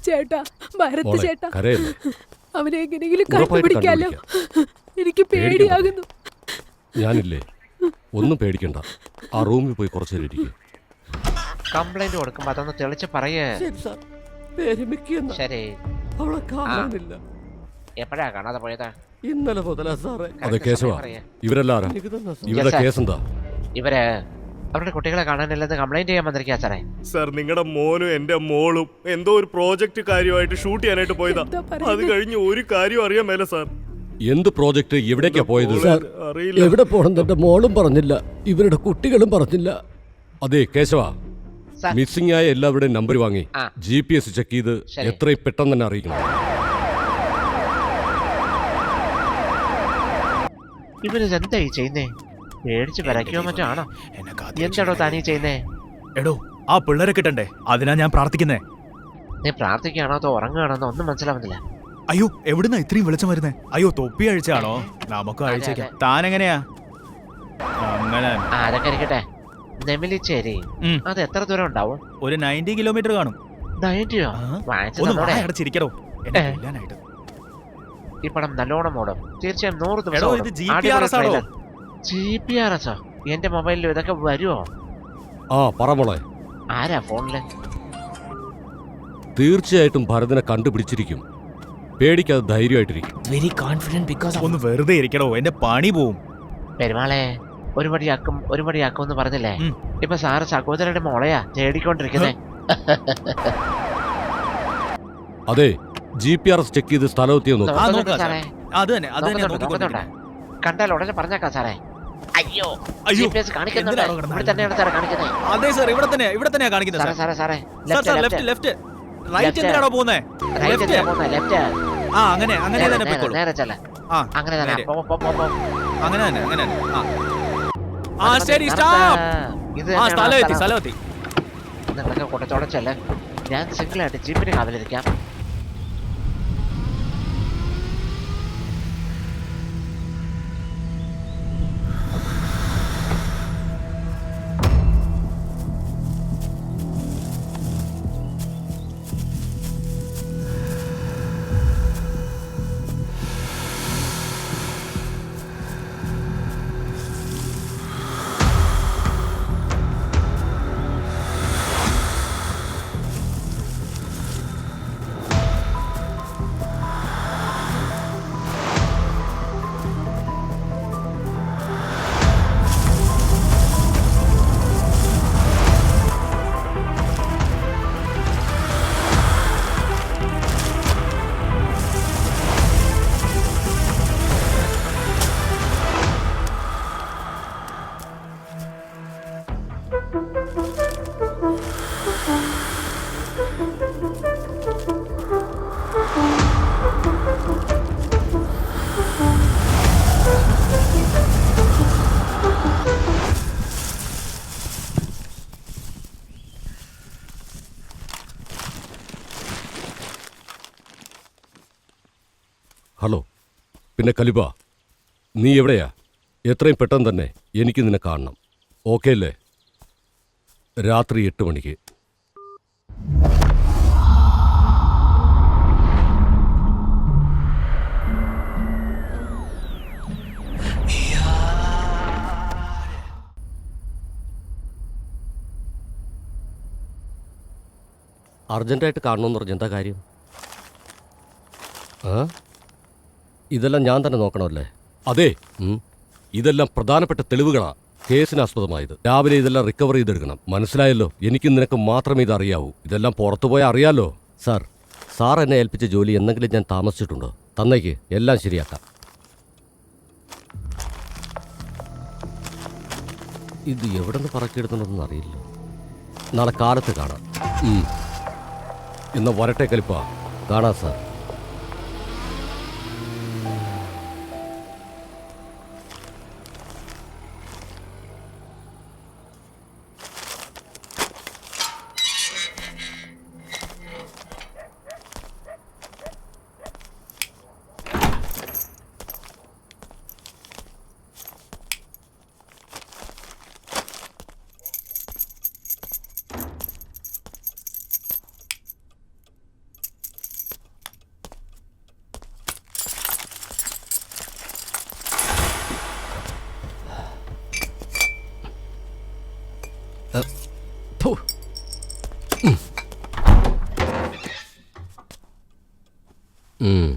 ചേട്ടാ, ഭരത് മോളെ, ചേട്ടാ, കരയല്ലേ? അവനെ എങ്ങനെയെങ്കിലും ഉറപ്പായിട്ട് കണ്ടുപിടിക്കാലോ. എനിക്ക് പേടിയാകുന്നു. ഞാനില്ലേ, ഒന്നും പേടിക്കണ്ട. ആ റൂമിൽ പോയി കുറച്ചു നേരം ഇരിക്കും. കംപ്ലൈന്റ് കൊടുക്കുമ്പോ അതൊന്ന് തെളിച്ച് പറയേ. ശരി, അവളെ കാണാനില്ല. എപ്പോഴാ കാണാതെ പോയതാ? ഇന്നലെ മുതലാ സാറേ. അതെ കേശവ, ഇവരെല്ലാരാ? ഇവരുടെ കേസ് എന്താ? ഇവര് അവരുടെ കുട്ടികളെ കാണാനില്ലെന്ന് കംപ്ലൈന്റ് ചെയ്യാൻ വന്നിരിക്കാ സാറേ. സാർ, നിങ്ങളുടെ മോനും എന്റെ മോളും എന്തോ ഒരു പ്രോജക്റ്റ് കാര്യമായിട്ട് ഷൂട്ട് ചെയ്യാനായിട്ട് പോയതാ. അത് കഴിഞ്ഞ് ഒരു കാര്യം അറിയാൻ മേല സാർ. എന്ത് പ്രോജക്റ്റ്? എവിടേക്കാ പോയത്? അറിയില്ല. എവിടെ പോണെന്ന് എന്റെ മോളും പറഞ്ഞില്ല, ഇവരുടെ കുട്ടികളും പറഞ്ഞില്ല. അതെ കേശവ, സാർ. മിസ്സിംഗ് ആയ എല്ലാവരുടെയും നമ്പർ വാങ്ങി ആ. GPS ചെക്ക് ചെയ്ത് ശരി. എത്രയും പെട്ടെന്ന് തന്നെ അറിയിക്കണം. ഇവരിതെന്തായി ചെയ്യുന്നേ? പേടിച്ച് വരയ്ക്കോ മറ്റോ ആണോ? എന്താണോ താനീ ചെയ്യുന്നേ? എടോ, ആ പിള്ളേരെ കിട്ടണ്ടേ, അതിനാ ഞാൻ പ്രാർത്ഥിക്കുന്നേ. നീ പ്രാർത്ഥിക്കുകയാണോ അതോ ഉറങ്ങുകയാണോ ഒന്നും മനസ്സിലാവുന്നില്ല. അയ്യോ, എവിടുന്നാ ഇത്രയും വെളിച്ചം വരുന്നേ? അയ്യോ, തൊപ്പി അഴിച്ചാണോ? നമുക്ക് അഴിച്ചേക്കാം. താൻ എങ്ങനെയാ? അങ്ങനെ അതൊക്കെ ഇരിക്കട്ടെ. നെമിലിച്ചേരി അത് എത്ര ദൂരം ഉണ്ടാവും? ഒരു 90 കിലോമീറ്റർ കാണും. 90യോ? അടച്ചിരിക്കടോ. ഈ പടം നല്ലോണം ഓടും. തീർച്ചയായും 100 എടോ, ദിവസം ഇത് GPS ആണോ? GPS-ഓ? എന്റെ മൊബൈലിൽ ഇതൊക്കെ വരുമോ? ആ പറ മോളെ. ആരാ ഫോണില്? തീർച്ചയായിട്ടും ഭരതനെ കണ്ടുപിടിച്ചിരിക്കും. പേടിക്കാതെ ധൈര്യമായിട്ടിരിക്കും. വെരി കോൺഫിഡന്റ് ബിക്കോസ് ഒന്ന് വെറുതെ ഇരിക്കടോ, എന്റെ പണി പോവും. പെരുമാളെ, ഒരു പടിയാക്കും എന്ന് പറഞ്ഞില്ലേ? ഇപ്പൊ സാറ് സഹോദരന്റെ മോളെയാ തേടിക്കൊണ്ടിരിക്കുന്നേ. അതെ, GPS ചെക്ക് ചെയ്ത് സ്ഥലമെത്തിയോ നോക്കാം. സാറേ, അത് തന്നെ നോക്കുന്നുണ്ട്. കണ്ടാൽ ഉടനെ പറഞ്ഞേക്കാം സാറേ. അയ്യോ, അയ്യോ, GPS കാണിക്കുന്നുണ്ട്. ഇവിടെ തന്നെയാണ് സാറേ കാണിക്കുന്നത്. അതെ സാർ, ഇവിടെ തന്നെയാ കാണിക്കുന്നത്. സാറേ ലെഫ്റ്റ് റൈറ്റ് എന്തിനാണോ പോകുന്നേ? ലെഫ്റ്റ്. ആ, അങ്ങനെ തന്നെ പോയിക്കോളൂ. നേരെ ചെല്ല. ആ, അങ്ങനെ തന്നെ. നേരെ. പോ. അങ്ങനെ തന്നെ. ആ ശരി, സ്റ്റോപ്പ്. ഇത് ആ, സ്ഥലമെത്തി. നിങ്ങളൊക്കെ കൂട്ടത്തോടെ ചെല്ല. ഞാൻ സിംഗിളായിട്ട് ജീപ്പിന് കാവലിരിക്കാം. ഹലോ, പിന്നെ കലിബ, നീ എവിടെയാ? എത്രയും പെട്ടെന്ന് തന്നെ എനിക്ക് നിന്നെ കാണണം. ഓക്കെ അല്ലേ? രാത്രി 8 മണിക്ക്. അർജന്റായിട്ട് കാണണമെന്ന് പറഞ്ഞ എന്താ കാര്യം? ഇതെല്ലാം ഞാൻ തന്നെ നോക്കണമല്ലേ? അതെ, ഇതെല്ലാം പ്രധാനപ്പെട്ട തെളിവുകളാണ് കേസിനാസ്പദമായത്. രാവിലെ ഇതെല്ലാം റിക്കവർ ചെയ്തെടുക്കണം. മനസ്സിലായല്ലോ? എനിക്കും നിനക്ക് മാത്രമേ ഇത് അറിയാവൂ. ഇതെല്ലാം പുറത്തു പോയാൽ അറിയാലോ. സാർ എന്നെ ഏൽപ്പിച്ച ജോലി എന്തെങ്കിലും ഞാൻ താമസിച്ചിട്ടുണ്ടോ? തന്നേക്ക്, എല്ലാം ശരിയാക്കാം. ഇത് എവിടെ നിന്ന് പറക്കിയെടുക്കണമെന്ന് അറിയില്ല. നാളെ കാലത്ത് കാണാം. എന്നാ വരട്ടെ കലിപ്പ. കാണാം സാർ. ഉം.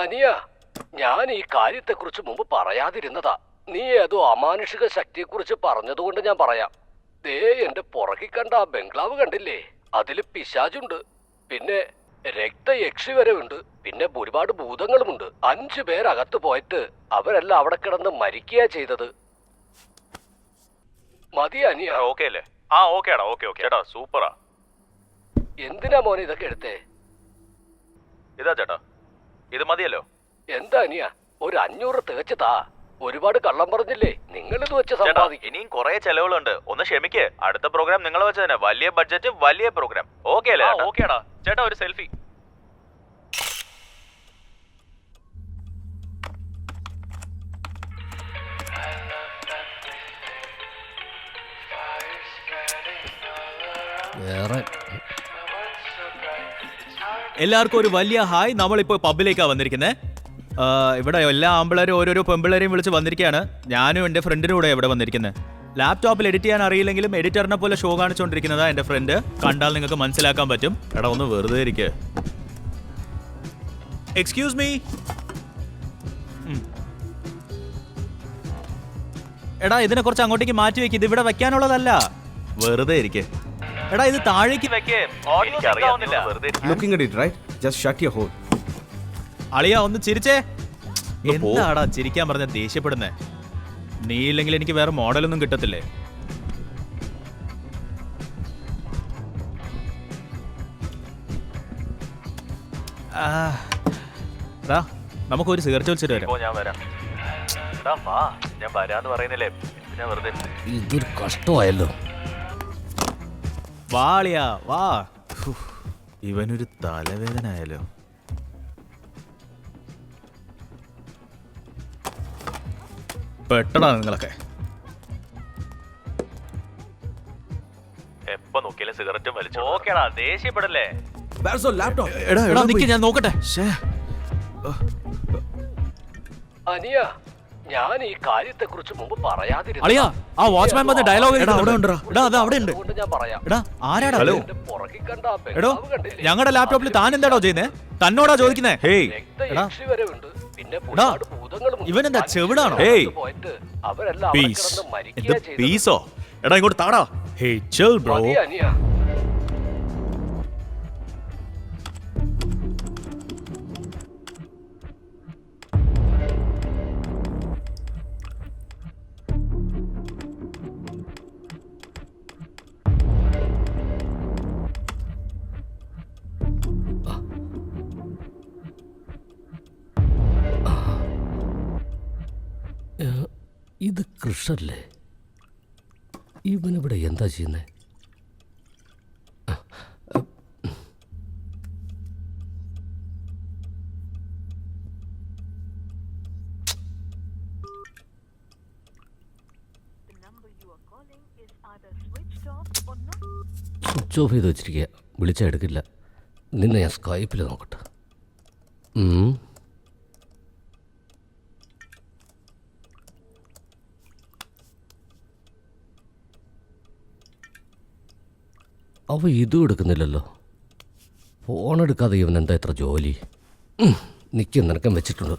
അനിയ, ഞാൻ ഈ കാര്യത്തെക്കുറിച്ച് മുമ്പ് പറയാതിരുന്നതാ. നീ ഏതോ അമാനുഷിക ശക്തിയെക്കുറിച്ച് പറഞ്ഞതുകൊണ്ട് ഞാൻ പറയാം. ദേ എന്റെ പുറകിൽ കണ്ട ആ ബംഗ്ലാവ് കണ്ടില്ലേ? അതില് പിശാചുണ്ട്, പിന്നെ രക്തയക്ഷി വരെ ഉണ്ട്, പിന്നെ ഒരുപാട് ഭൂതങ്ങളുമുണ്ട്. 5 പേരകത്ത് പോയിട്ട് അവരെല്ലാം അവിടെ കിടന്ന് മരിക്കുക ചെയ്തത്. മതി അനിയ. ഓക്കെ അല്ലേ? ആ ഓക്കേടാ, ഓക്കെ ചേട്ടാ, സൂപ്പറാ. എന്തിനാ മോനെ ഇതൊക്കെ എടുത്തേ? ഇതാ ചേട്ടാ, ഇത് മതിയല്ലോ. എന്താ അനിയ, ഒരു 500 തികച്ചു താ. ഒരുപാട് കള്ളം പറഞ്ഞില്ലേ? നിങ്ങളിത് വെച്ച് ചേട്ടാ, സമ്പാദിക്കും. ഇനിയും കുറെ ചെലവുകളുണ്ട്, ഒന്ന് ക്ഷമിക്കേ. അടുത്ത പ്രോഗ്രാം നിങ്ങൾ വെച്ച് തന്നെ, വലിയ ബഡ്ജറ്റ്, വലിയ പ്രോഗ്രാം. ഓക്കെ അല്ലേ? ഓക്കേടാ ചേട്ടാ, ഒരു സെൽഫി. വേറെ എല്ലാവർക്കും ഒരു വലിയ ഹായ്. നമ്മളിപ്പോൾ പബ്ബിലേക്കാണ് വന്നിരിക്കുന്നത്. ഇവിടെ എല്ലാ ആമ്പിളരും ഓരോരോ പെമ്പിളരെയും വിളിച്ച് വന്നിരിക്കുകയാണ്. ഞാനും എൻ്റെ ഫ്രണ്ടിനും കൂടെ ഇവിടെ വന്നിരിക്കുന്നത്. ലാപ്ടോപ്പിൽ എഡിറ്റ് ചെയ്യാൻ അറിയില്ലെങ്കിലും എഡിറ്ററിനെ പോലെ ഷോ കാണിച്ചുകൊണ്ടിരിക്കുന്നതാ എൻ്റെ ഫ്രണ്ട്. കണ്ടാൽ നിങ്ങൾക്ക് മനസ്സിലാക്കാൻ പറ്റും. എടാ ഒന്ന് വെറുതെ ഇരിക്കുക. Excuse me. എടാ ഇതിനെ കുറച്ച് അങ്ങോട്ടേക്ക് മാറ്റി വെക്ക്. ഇത് ഇവിടെ വെക്കാനുള്ളതല്ല, വെറുതെ ഇരിക്കെ. എടാ ഇത് താഴേക്ക് വെക്കേ. Looking at it, right? Just shut your hole. അളിയ ഒന്ന് ചിരിച്ചേ. എന്താടാ ചിരിക്കാൻ പറഞ്ഞ ദേഷ്യപ്പെടുന്നേ? നീ ഇല്ലെങ്കിൽ എനിക്ക് വേറെ മോഡലൊന്നും കിട്ടത്തില്ലേ? നമുക്കൊരു സിഗരറ്റ് വലിച്ചിട്ട് വരാം. ഞാൻ വരാം. എടാ വാ, ഞാൻ വരാന്ന് പറയുന്നില്ലേ, ഞാൻ വെറുതെ. ഇതൊരു കഷ്ടമായല്ലോ. വാളിയാ വാ. ഇവനൊരു തലവേദന ആയാലോ. പെട്ടടാ നിങ്ങളൊക്കെ. എപ്പോ നോക്കിയാലും സിഗരറ്റും വലിച്ചു. ഓക്കേടാ, ദേഷ്യപ്പെടല്ലേ. Where's your laptop? എടാ എടാ നിക്ക്, ഞാൻ നോക്കട്ടെ. അനിയ, ഞാൻ ഈ കാര്യത്തെക്കുറിച്ച് മുമ്പ് പറയാതിരുന്നു. അളിയാ ആ വാച്ച്മാൻ വന്ന ഡയലോഗ് എടാ അവിടെ ഉണ്ടെടാ. എടാ അത് അവിടെ ഉണ്ട്. അതുകൊണ്ട് ഞാൻ പറയാം. എടാ ആരാടാ? ഹലോ. എന്റെ പുറകിൽ കണ്ട ആ എടോ ബംഗ്ലാവ് കണ്ടില്ലേ? ഞങ്ങളുടെ ലാപ്ടോപ്പിൽ താൻ എന്താടോ ചെയ്യുന്നേ? തന്നോടാ ചോദിക്കുന്നേ. ഹേയ് രക്തയക്ഷി വരെ ഉണ്ട്, പിന്നെ എടാ, ഒരുപാട് ഭൂതങ്ങളുമുണ്ട്. ഇവനെന്താ ചെവിടാണോ? ഹേയ്. പോയിട്ട് അവരെല്ലാം അവിടെ പീസ്. കിടന്ന് എന്ത് മരിക്കുക ചെയ്തത്. പീസോ? എടാ ഇങ്ങോട്ട് താടാ. ഹേയ് ചിൽ ബ്രോ. മതി അനിയ. ഇത് കൃഷല്ലേ? ഇവനിവിടെ എന്താ ചെയ്യുന്നേ? സ്വിച്ച് ഓഫ് ചെയ്ത് വെച്ചിരിക്കുക. വിളിച്ചാൽ എടുക്കില്ല. നിന്നെ ഞാൻ സ്കൈപ്പിൽ നോക്കട്ടെ. അവ ഇതും എടുക്കുന്നില്ലല്ലോ. ഫോൺ എടുക്കാതെ ഇവൻ എന്താ ഇത്ര ജോലി? നിൽക്കും, നിനക്കം വെച്ചിട്ടുണ്ട്.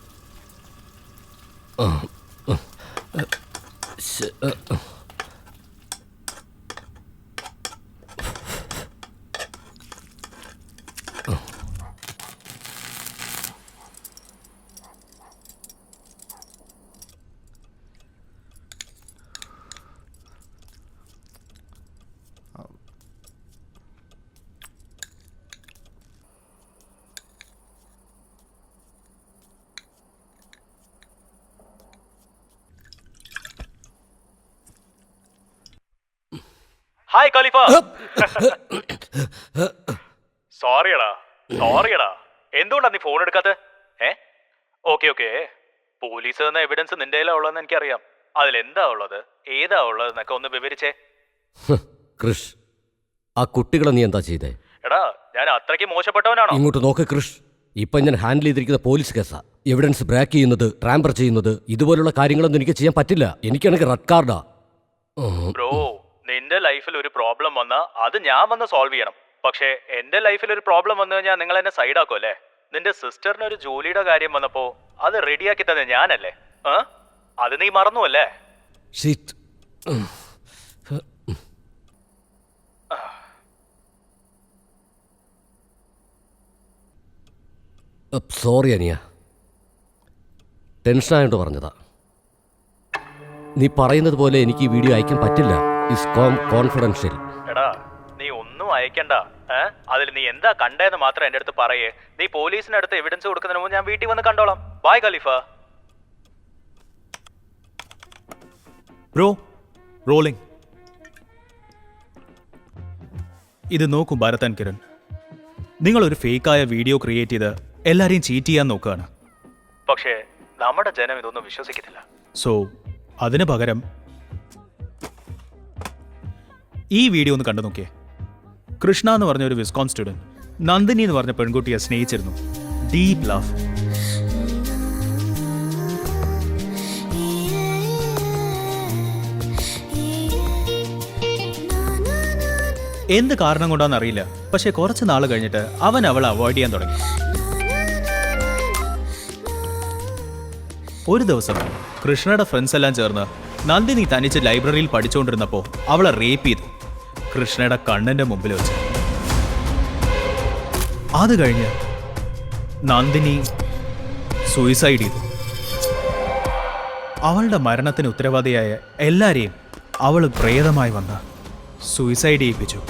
ഖലീഫ. സോറിയടാ എന്തുകൊണ്ടാ നീ ഫോൺ എടുക്കാത്ത? ഓക്കെ പോലീസ് തന്ന എവിഡൻസ് നിന്റെ കയ്യിലാ ഉള്ളതെന്ന് എനിക്കറിയാം. അതിലെന്താ ഉള്ളത്, ഏതാ ഉള്ളത് എന്നൊക്കെ ഒന്ന് വിവരിച്ചേ. കൃഷ്, ആ കുട്ടികളെ നീ എന്താ ചെയ്തേ? എടാ ഞാൻ അത്രയ്ക്ക് മോശപ്പെട്ടവനാണോ? ഇങ്ങോട്ട് നോക്ക് കൃഷ്, ഇപ്പം ഞാൻ ഹാൻഡിൽ ചെയ്തിരിക്കുന്ന പോലീസ് കേസാ. എവിഡൻസ് ബ്രേക്ക് ചെയ്യുന്നത്, ട്രാമ്പർ ചെയ്യുന്നത്, ഇതുപോലുള്ള കാര്യങ്ങളൊന്നും എനിക്ക് ചെയ്യാൻ പറ്റില്ല. എനിക്കാണെങ്കിൽ റെഡ് കാർഡാ. ബ്രോ, നിന്റെ ലൈഫിൽ ഒരു പ്രോബ്ലം വന്നാ അത് ഞാൻ വന്ന് സോൾവ് ചെയ്യണം. പക്ഷേ എന്റെ ലൈഫിൽ ഒരു പ്രോബ്ലം വന്നു കഴിഞ്ഞാൽ നിങ്ങൾ എന്നെ സൈഡാക്കും അല്ലേ? നിന്റെ സിസ്റ്ററിന് ഒരു ജോലിയുടെ കാര്യം വന്നപ്പോ അത് റെഡിയാക്കി തന്നെ ഞാനല്ലേ? അത് നീ മറന്നു അല്ലേ? ഷിറ്റ്. സോറി അനിയ, ടെൻഷനായോണ്ട് പറഞ്ഞതാ. നീ പറയുന്നത് പോലെ എനിക്ക് ഈ വീഡിയോ അയക്കാൻ പറ്റില്ല. Is confidential. എടാ നീ ഒന്നും അയക്കണ്ട. അതിൽ നീ എന്താ കണ്ടേന്ന് മാത്രം എന്റെ അടുത്ത് പറയേ. നീ പോലീസിന്റെ അടുത്ത് എവിഡൻസ് കൊടുക്കുന്നതിന് മുമ്പ് ഞാൻ വീട്ടിൽ വന്ന് കണ്ടോളാം. ബൈ ഖലീഫ. Bro, rolling. ഇത് നോക്കൂ ഭാരത് ആൻഡ് കിരൺ, നിങ്ങളൊരു ഫേക്കായ വീഡിയോ ക്രിയേറ്റ് ചെയ്ത് എല്ലാരെയും ചീറ്റ് ചെയ്യാൻ നോക്കുകയാണ്. പക്ഷേ നമ്മുടെ ജനം ഇതൊന്നും വിശ്വസിക്കത്തില്ല. സോ അതിന് പകരം ഈ വീഡിയോ ഒന്ന് കണ്ടു നോക്കിയേ. കൃഷ്ണ എന്ന് പറഞ്ഞ ഒരു വിസ്കോം സ്റ്റുഡന്റ് നന്ദിനി എന്ന് പറഞ്ഞ പെൺകുട്ടിയെ സ്നേഹിച്ചിരുന്നു. Deep love. എന്ത് കാരണം കൊണ്ടാണെന്ന് അറിയില്ല, പക്ഷെ കുറച്ച് നാൾ കഴിഞ്ഞിട്ട് അവൻ അവളെ അവോയ്ഡ് ചെയ്യാൻ തുടങ്ങി. ഒരു ദിവസം കൃഷ്ണയുടെ ഫ്രണ്ട്സ് എല്ലാം ചേർന്ന് നന്ദിനി തനിച്ച് ലൈബ്രറിയിൽ പഠിച്ചുകൊണ്ടിരുന്നപ്പോൾ അവളെ റേപ്പ് ചെയ്തു, കൃഷ്ണയുടെ കണ്ണിന്റെ മുമ്പിൽ വെച്ച്. അത് കഴിഞ്ഞ് നന്ദിനി സൂയിസൈഡ് ചെയ്തു. അവളുടെ മരണത്തിന് ഉത്തരവാദിയായ എല്ലാരെയും അവൾ പ്രേതമായി വന്ന് സൂയിസൈഡ് ചെയ്യിപ്പിച്ചു.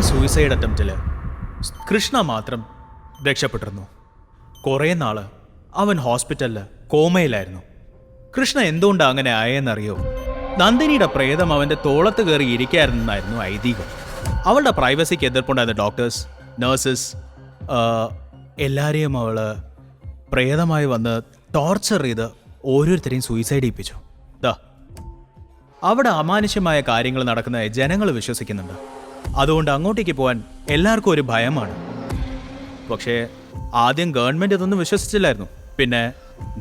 സൂയിസൈഡ് അറ്റംപ്റ്റില് കൃഷ്ണ മാത്രം രക്ഷപ്പെട്ടിരുന്നു. കുറേ നാള് അവൻ ഹോസ്പിറ്റലിൽ കോമയിലായിരുന്നു. കൃഷ്ണ എന്തുകൊണ്ടാണ് അങ്ങനെ ആയെന്നറിയോ? നന്ദിനിയുടെ പ്രേതം അവൻ്റെ തോളത്ത് കയറി ഇരിക്കായിരുന്നെന്നായിരുന്നു ഐതിഹ്യം. അവളുടെ പ്രൈവസിക്ക് എതിർപ്പുണ്ടായിരുന്ന ഡോക്ടേഴ്സ്, നഴ്സസ് എല്ലാവരെയും അവൾ പ്രേതമായി വന്ന് ടോർച്ചർ ചെയ്ത് ഓരോരുത്തരെയും സൂയിസൈഡ് ചെയ്യിപ്പിച്ചു. അവിടെ അമാനുഷ്യമായ കാര്യങ്ങൾ നടക്കുന്നതായി ജനങ്ങൾ വിശ്വസിക്കുന്നുണ്ട്. അതുകൊണ്ട് അങ്ങോട്ടേക്ക് പോകാൻ എല്ലാവർക്കും ഒരു ഭയമാണ്. പക്ഷേ ആദ്യം ഗവൺമെൻറ് ഇതൊന്നും വിശ്വസിച്ചില്ലായിരുന്നു. പിന്നെ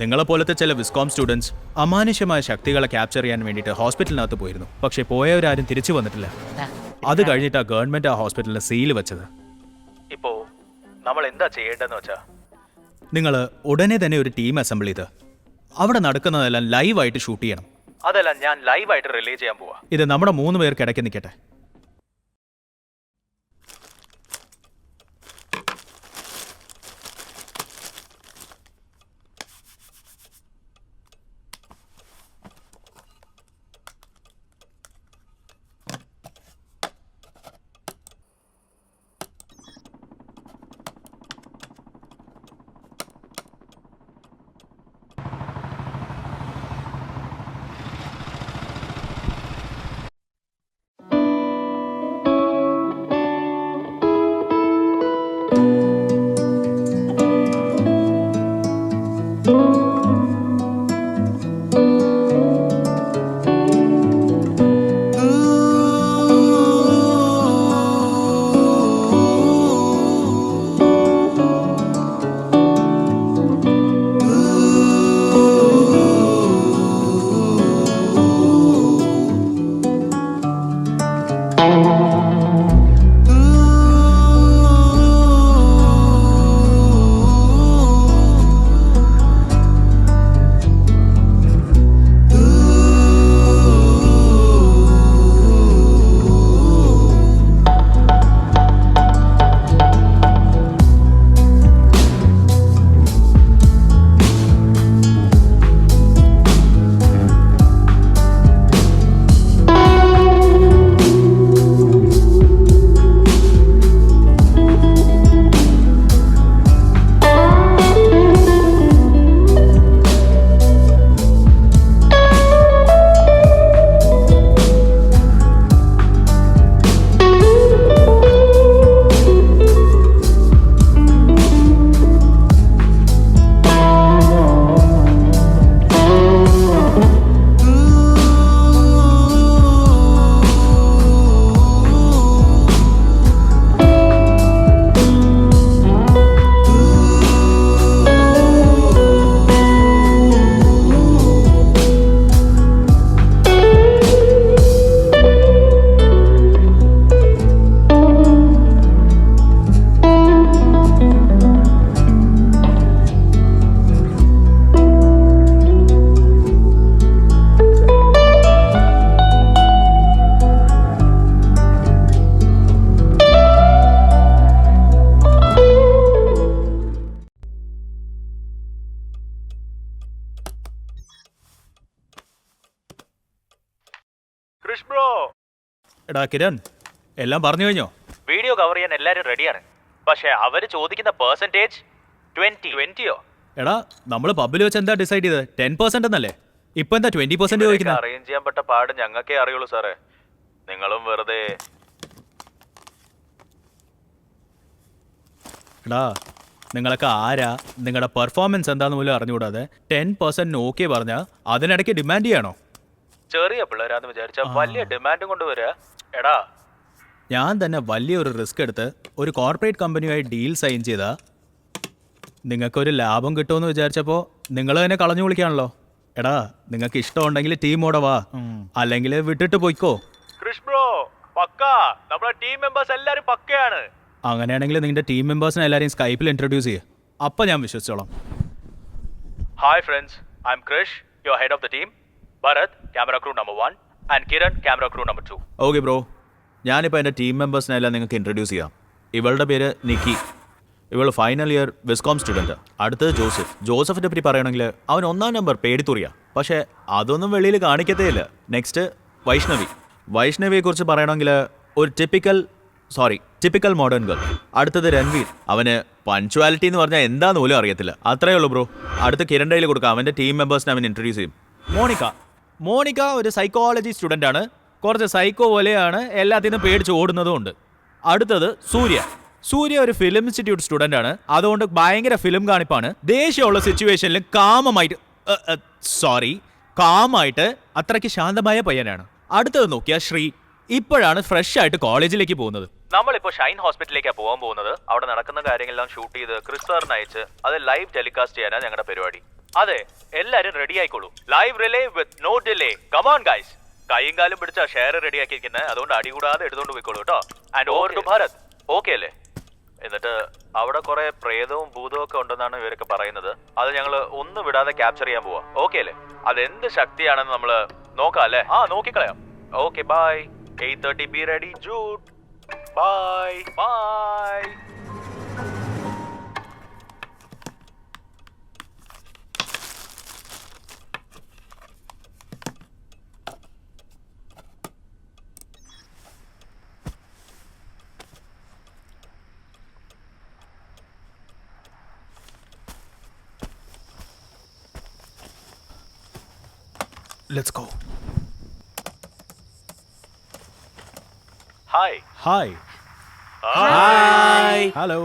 നിങ്ങളെപ്പോലത്തെ ചില വിസ്കോം സ്റ്റുഡൻസ് അമാനുഷ്യമായ ശക്തികളെ ക്യാപ്ചർ ചെയ്യാൻ വേണ്ടിയിട്ട് ഹോസ്പിറ്റലിനകത്ത് പോയിരുന്നു. പക്ഷേ പോയവരാരും തിരിച്ചു വന്നിട്ടില്ല. അത് കഴിഞ്ഞിട്ടാണ് ഗവൺമെൻറ് ആ ഹോസ്പിറ്റലിൽ സീൽ വെച്ചത്. ഇപ്പോ നമ്മൾ എന്താ ചെയ്യേണ്ടതെന്ന് വെച്ചാ, നിങ്ങൾ ഉടനെ തന്നെ ഒരു ടീം അസംബിൾ ചെയ്ത് അവിടെ നടക്കുന്നതെല്ലാം ലൈവായിട്ട് ഷൂട്ട് ചെയ്യണം. അതെല്ലാം ഞാൻ ലൈവായിട്ട് റിലേ ചെയ്യാൻ പോവാ. ഇത് നമ്മുടെ 3 പേർക്ക് ഇടയ്ക്ക് നിൽക്കട്ടെ. എടാ കിരൺ എല്ലാം പറഞ്ഞു കഴിഞ്ഞോ? വീഡിയോ കവർ ചെയ്യാൻ എല്ലാരും റെഡിയാണ്. പക്ഷെ അവര് ചോദിക്കുന്ന പെർസെന്റേജ് 20-20യോ? എടാ നമ്മൾ പബ്ബിൽ വെച്ച് എന്താ ഡിസൈഡ് ചെയ്തത്? 10% എന്നല്ലേ? ഇപ്പൊ എന്താ 20% ചോദിക്കുന്നത്? അറേഞ്ച് ചെയ്യാൻ പറ്റ പാട് ഞങ്ങൾക്കേ അറിയുള്ളൂ സാറേ. നിങ്ങളും വെറുതെ. എടാ നിങ്ങളൊക്കെ ആരാ, നിങ്ങളുടെ പെർഫോമൻസ് എന്താന്ന് പോലും അറിഞ്ഞുകൂടാതെ 10% ഓക്കെ പറഞ്ഞാൽ അതിനിടയ്ക്ക് ഡിമാൻഡ് ചെയ്യണോ? ചെറിയ പിള്ളേരാന്ന് വിചാരിച്ച വലിയ ഡിമാൻഡും കൊണ്ടുവരിക. എടാ ഞാൻ തന്നെ വലിയൊരു റിസ്ക് എടുത്ത് ഒരു കോർപ്പറേറ്റ് കമ്പനിയുമായി ഡീൽ സൈൻ ചെയ്താ നിങ്ങൾക്കൊരു ലാഭം കിട്ടുമെന്ന് വിചാരിച്ചപ്പോൾ നിങ്ങൾ തന്നെ കളഞ്ഞു വിളിക്കാണല്ലോ. എടാ നിങ്ങൾക്ക് ഇഷ്ടമുണ്ടെങ്കിൽ ടീമോടെ വാ, അല്ലെങ്കിൽ വിട്ടിട്ട് പോയിക്കോ. ക്രിഷ് ബ്രോ പക്കാ, നമ്മുടെ ടീം മെമ്പേഴ്സ് എല്ലാരും പക്കയാണ്. അങ്ങനെയാണെങ്കിൽ നിങ്ങളുടെ ടീം മെമ്പേഴ്സിനെ എല്ലാവരെയും സ്കൈപ്പിൽ ഇൻട്രൊഡ്യൂസ് ചെയ്യുക. അപ്പം ഞാൻ വിശ്വസിച്ചോളാം. Hi friends, I am Krish, your head of the team. Bharat camera crew number 1 and Kiran camera crew number 2. Okay bro, ഞാനിപ്പോൾ എൻ്റെ ടീം മെമ്പേഴ്സിനെ എല്ലാം നിങ്ങൾക്ക് ഇൻട്രൊഡ്യൂസ് ചെയ്യാം. ഇവളുടെ പേര് നിക്കി, ഇവൾ ഫൈനൽ ഇയർ വിസ്കോം സ്റ്റുഡൻറ്റ്. അടുത്തത് ജോസഫ്. ജോസഫിനെ പറ്റി പറയുകയാണെങ്കിൽ അവൻ 1ാം നമ്പർ പേടിത്തുറിയ, പക്ഷേ അതൊന്നും വെളിയിൽ കാണിക്കത്തേ ഇല്ല. നെക്സ്റ്റ് വൈഷ്ണവി. വൈഷ്ണവിയെക്കുറിച്ച് പറയണമെങ്കിൽ ഒരു ടിപ്പിക്കൽ മോഡേൺ ഗേൾ. അടുത്തത് രൺവീർ. അവന് പഞ്ച്വാലിറ്റി എന്ന് പറഞ്ഞാൽ എന്താന്ന് പോലും അറിയത്തില്ല. അത്രയേ ഉള്ളൂ ബ്രോ. അടുത്ത് കിരൺ ഡേയിൽ കൊടുക്കാം, അവൻ്റെ ടീം മെമ്പേഴ്സിനെ അവൻ ഇൻട്രൊഡ്യൂസ് ചെയ്യും. മോണിക്ക ഒരു സൈക്കോളജി സ്റ്റുഡൻ്റ് ആണ്. കുറച്ച് സൈക്കോ പോലെയാണ്, എല്ലാത്തിനും പേടിച്ച് ഓടുന്നതും ഉണ്ട്. അടുത്തത് സൂര്യ ഒരു ഫിലിം ഇൻസ്റ്റിറ്റ്യൂട്ട് സ്റ്റുഡൻ്റ് ആണ്. അതുകൊണ്ട് ഭയങ്കര ഫിലിം കാണിപ്പാണ്. ദേഷ്യമുള്ള സിറ്റുവേഷനിൽ കാമായിട്ട് അത്രയ്ക്ക് ശാന്തമായ പയ്യനാണ്. അടുത്തത് നോക്കിയാൽ ശ്രീ. ഇപ്പോഴാണ് ഫ്രഷ് ആയിട്ട് കോളേജിലേക്ക് പോകുന്നത്. നമ്മളിപ്പോ ഷൈൻ ഹോസ്പിറ്റലിലേക്കാണ് പോകാൻ പോകുന്നത്. അവിടെ നടക്കുന്ന കാര്യങ്ങളെല്ലാം ഷൂട്ട് ചെയ്ത് ക്രിസ് സാറിന് അയച്ച് അത് ലൈവ് ടെലികാസ്റ്റ് ചെയ്യാനാണ് ഞങ്ങളുടെ പരിപാടി. അതെ, എല്ലാരും റെഡി ആയിക്കോളൂ. Live relay with no delay. Come on guys. കൈയും കാലും പിടിച്ച ഷെയർ റെഡി ആക്കിയിരിക്കുന്നത്, അതുകൊണ്ട് അടി കൂടാതെ എടുത്തോണ്ട് പോയിക്കോളൂ കേട്ടോ. And over to Bharat. Okay അല്ലേ? എന്നിട്ട് അവിടെ കുറെ പ്രേതവും ഭൂതവും ഒക്കെ ഉണ്ടെന്നാണ് ഇവരൊക്കെ പറയുന്നത്. അത് ഞങ്ങൾ ഒന്നും വിടാതെ ക്യാപ്ചർ ചെയ്യാൻ പോവാ. ഓക്കെ അല്ലേ? അതെന്ത് ശക്തിയാണെന്ന് നമ്മള് നോക്കാം അല്ലേ? നോക്കിക്കളയാം. Okay bye. 8:30 ബി റെഡി ജൂട്ട്. Bye bye. Let's go. Hi. Hello.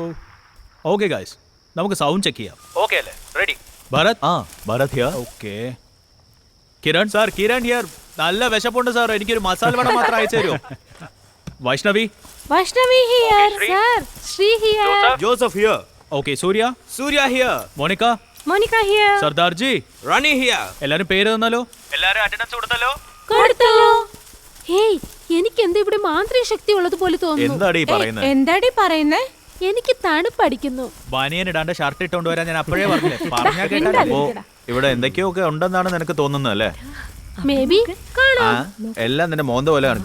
Okay guys, നമുക്ക് സൗണ്ട് ചെക്ക് ചെയ്യാം. ഓക്കെ അല്ലേ? Ready. Bharat here. Okay. Kiran here. നല്ല വിശപ്പുണ്ട് സാർ, എനിക്കൊരു മസാല വട മാത്രം അയച്ചു തരുമോ? Vaishnavi here sir. Shri here. Joseph here. Okay. Surya here. Monika here. Sardarji. Rani here. എല്ലാരും പേര് തന്നാലോ? എല്ലാരും അറ്റൻഡൻസ് കൊടുത്തല്ലോ? കൊടുത്തല്ലോ. ഹേയ്, എനിക്ക് എന്താ ഇവിടെ മാന്ത്രിക ശക്തി ഉള്ളതുപോലെ തോന്നുന്നു. എന്താടി പറയുന്നേ? എനിക്ക് തണുപ്പടിക്കുന്നു. ബനിയൻ ഇടാണ്ട് ഷർട്ട് ഇട്ടോണ്ട് വരാൻ ഞാൻ അപ്പോഴേ പറഞ്ഞില്ലേ. പറഞ്ഞാ കേട്ടോ. ഇവിടെ എന്തൊക്കെയോ ഒക്കെ ഉണ്ടെന്നാണ് നിനക്ക് തോന്നുന്നത് അല്ലേ? മേബി കാണാം. എല്ലാം നിന്റെ മോന്ത പോലെ ആണ്.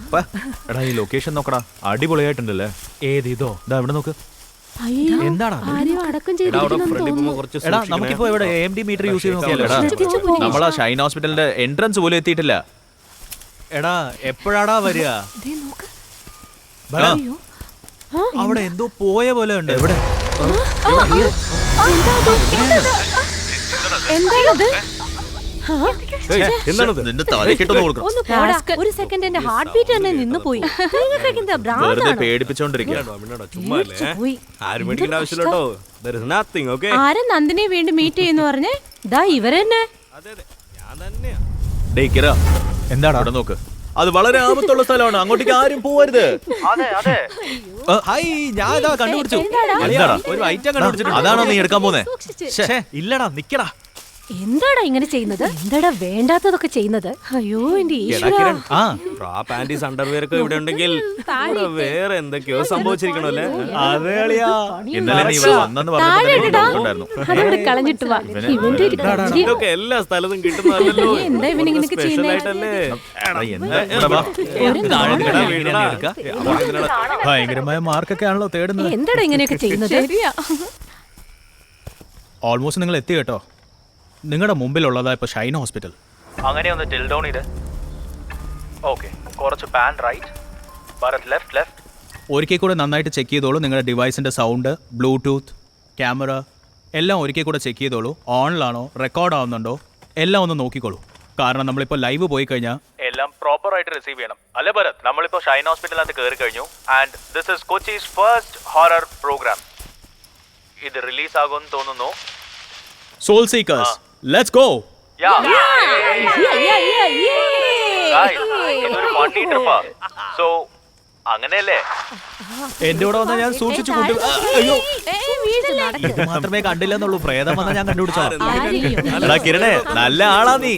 എടാ ഈ ലൊക്കേഷൻ നോക്കടാ, അടിപൊളിയായിട്ടുണ്ടല്ലേ. ഏതോ ദാ ഇവിടെ നോക്ക്. എന്താടാ ആരെയോ അടക്കം ചെയ്തിരിക്കുന്നു. എടാ നമുക്കിപ്പോ ഇവിടെ AMD മീറ്റർ യൂസ് ചെയ്ത് നോക്കിയാലോ? നമ്മളാ ഷൈൻ ഹോസ്പിറ്റലിന്റെ എൻട്രൻസ് പോലും എത്തിയിട്ടില്ല. എടാ എപ്പോഴാടാ വരിക? അവിടെ എന്തോ പോയ പോലെ ഉണ്ട്. എവിടെ? എന്താണത്? നിന്റെ തലക്കിട്ടൊന്ന് കൊടുക്കണം. ഒരു സെക്കൻഡ് എന്റെ ഹാർട്ട് ബീറ്റ് തന്നെ നിന്ന് പോയി. വെറുതെ പേടിപ്പിച്ചോണ്ടിരിക്കുക. ആരാ നന്ദിനെ വീണ്ടും മീറ്റ് ചെയ്യുന്നു പറഞ്ഞേ? ദാ ഇവരെന്നെ. എന്താടാ അവിടെ നോക്ക്. അത് വളരെ ആപത്തുള്ള സ്ഥലമാണ്, അങ്ങോട്ടേക്ക് ആരും പോവരുത്. ഞാൻ കണ്ടുപിടിച്ചു. എന്താടാ ഒരു ഐറ്റം കണ്ടുപിടിച്ചിട്ടുണ്ട്. അതാണോ നീ എടുക്കാൻ പോന്നെ? ഇല്ലടാ, നിക്കടാ. എന്താടാ ഇങ്ങനെ ചെയ്യുന്നത്? എന്താടാ വേണ്ടാത്തതൊക്കെ ചെയ്യുന്നത്? അയ്യോ എന്റെ ഈശ്വരാ. പാന്റീസ് അണ്ടർവെയർ ഒക്കെ ഇവിടെ ഉണ്ടെങ്കിൽ വേറെ എന്തൊക്കെയോ സംഭവിച്ചിരിക്കണല്ലേ? അതെ അളിയാ, ഇന്നലെ നീ ഇവിടെ വന്നെന്ന് പറഞ്ഞിട്ടുണ്ടായിരുന്നു. അതവിടെ കളഞ്ഞിട്ട് വാ. ഇവന്റെ ഒരു കാര്യം. ഇതൊക്കെ എല്ലാ സ്ഥലത്തും കിട്ടുന്നതല്ലോ. എന്താ ഇവനിങ്ങനെയൊക്കെ ചെയ്യുന്നത്? ഭയങ്കരമായ മാർക്കൊക്കെ ആണല്ലോ തേടുന്നത്. എന്താടാ ഇങ്ങനെയൊക്കെ ചെയ്യുന്നത്? ഓൾമോസ്റ്റ് നിങ്ങൾ എത്തി കേട്ടോ. നിങ്ങളുടെ മുമ്പിലുള്ളതാ ഇപ്പൊ ഷൈൻ ഹോസ്പിറ്റൽ. അങ്ങനെ ഒന്ന് ടിൽ ഡൗൺ ചെയ്ത്. ഓക്കെ, കുറച്ച് pan right. Bharat left left. ഒരിക്കൽ കൂടെ നന്നായിട്ട് ചെക്ക് ചെയ്തോളൂ. നിങ്ങളുടെ ഡിവൈസിൻ്റെ സൗണ്ട്, ബ്ലൂടൂത്ത്, ക്യാമറ എല്ലാം ഒരിക്കൽ കൂടെ ചെക്ക് ചെയ്തോളൂ. ഓണിലാണോ, റെക്കോർഡ് ആവുന്നുണ്ടോ എല്ലാം ഒന്ന് നോക്കിക്കോളൂ. കാരണം നമ്മളിപ്പോൾ ലൈവ് പോയി കഴിഞ്ഞാൽ എല്ലാം പ്രോപ്പർ ആയിട്ട് റിസീവ് ചെയ്യണം. അല്ലേ ഭരത്? നമ്മളിപ്പോൾ ഷൈൻ ഹോസ്പിറ്റലിനകത്ത് കയറി കഴിഞ്ഞു. And this is Kochi's first horror program. ഇത് റിലീസ് ആകുമെന്ന് തോന്നുന്നു. Soul seekers, let's go. ഇതൊരു ഫണ്ണി ട്രിപ്പാ. സോ അങ്ങനെയല്ലേ? എന്റെ കൂടെ വന്നാൽ ഞാൻ സൂക്ഷിച്ചു കൂട്ടി. അയ്യോ, ഇത് മാത്രമേ കണ്ടില്ലെന്നുള്ളൂ. പ്രേതം വന്നാൽ ഞാൻ കണ്ടുപിടിച്ചോളാം. എടാ കിരണേ, നല്ല ആളാ നീ.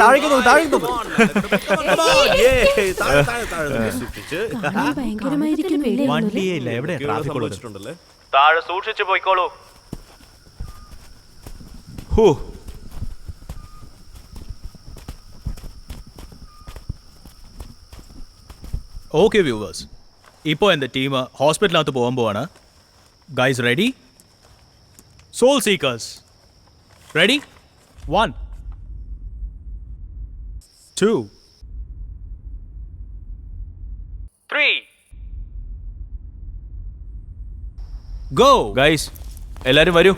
താഴേക്ക് നോക്ക്, താഴേക്ക് നോക്ക്. വണ്ടിയേ ഇല്ല. എവിടെ ട്രാഫിക് ഉള്ളത്? താഴെ സൂക്ഷിച്ചു പോയിക്കോളൂ. ഓക്കെ വ്യൂവേഴ്സ്, ഇപ്പോൾ എൻ്റെ ടീം ഹോസ്പിറ്റലിനകത്ത് പോകാൻ പോവാണ്. Guys ready? Soul seekers ready? 1 2 3 go. Guys എല്ലാരും വരൂ.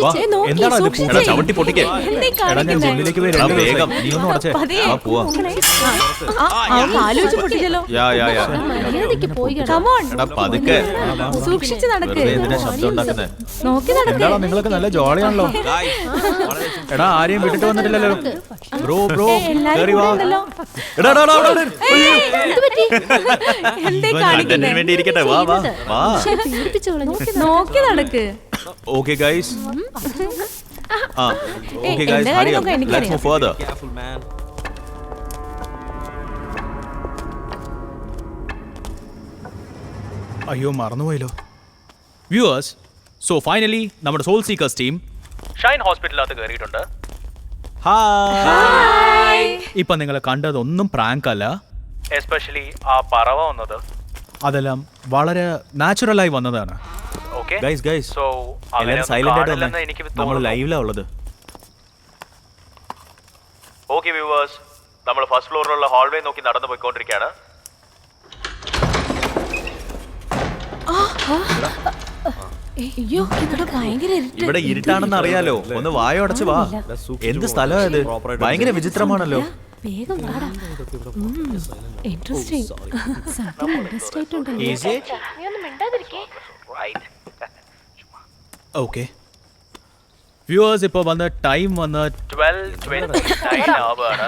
വാ. എന്താണോ ഇത്? എടാ ചവിട്ടി പൊട്ടിക്കേ. എടാ ഞാൻ ജിമ്മിലേക്ക് പോയി. എടാ വേഗം നീ ഒന്ന് ഉടച്ചേ. ആ പോവാ. എടാ പതുക്കെ. സൂക്ഷിച്ചു നടക്ക്. വെറുതെ എന്തിനാ ശബ്ദം ഉണ്ടാക്കുന്നേ? നോക്കി നടക്ക്. എന്താണോ നിങ്ങളൊക്കെ നല്ല ജോളിയാണല്ലോ. എടാ ആരെയും വിട്ടിട്ട് വന്നിട്ടില്ലല്ലോ. ബ്രോ കേറി വാ. എടാ കണ്ടന്റിന് വേണ്ടി ഇരിക്കട്ടെ. വാ വാ വാ. നോക്കി നടക്ക്. Okay guys. Okay guys, hurry up. Let's move further. അയ്യോ മറന്നുപോയല്ലോ. വ്യൂവേഴ്സ്, സോ ഫൈനലി നമ്മുടെ സോൾ സീക്കേഴ്സ് ടീം ഷൈൻ ഹോസ്പിറ്റലിനകത്ത് കയറിയിട്ടുണ്ട്. ഹായ്. ഇപ്പൊ നിങ്ങൾ കണ്ടതൊന്നും പ്രാങ്ക് അല്ല. എസ്പെഷ്യലി ആ പറവ വന്നത്. അതെല്ലാം വളരെ നാച്ചുറലായി വന്നതാണ്. ഗൈസ് സോ എല്ലാവരും സൈലന്റ് ആയിട്ട് വന്നേ. നമ്മൾ ലൈവിലാ ഉള്ളത്. ഓക്കെ വ്യൂവേഴ്സ്, നമ്മൾ ഫസ്റ്റ് ഫ്ലോറിലുള്ള ഹാൾവേ നോക്കി നടന്നു പോയിക്കൊണ്ടിരിക്കുകയാണ്. അയ്യോ ഇവിടെ ഭയങ്കര ഇവിടെ ഇരുട്ടാണെന്ന് അറിയാലോ. ഒന്ന് വായോടച്ച് വാ. എന്ത് സ്ഥലമായത്? ഭയങ്കര വിചിത്രമാണല്ലോ. വേഗം വാടാ. ഇൻട്രസ്റ്റിംഗ്. ഓക്കെ വ്യൂവേഴ്സ്, ഇപ്പൊ വന്ന ടൈം വന്ന് 12:29 ആവാണ്.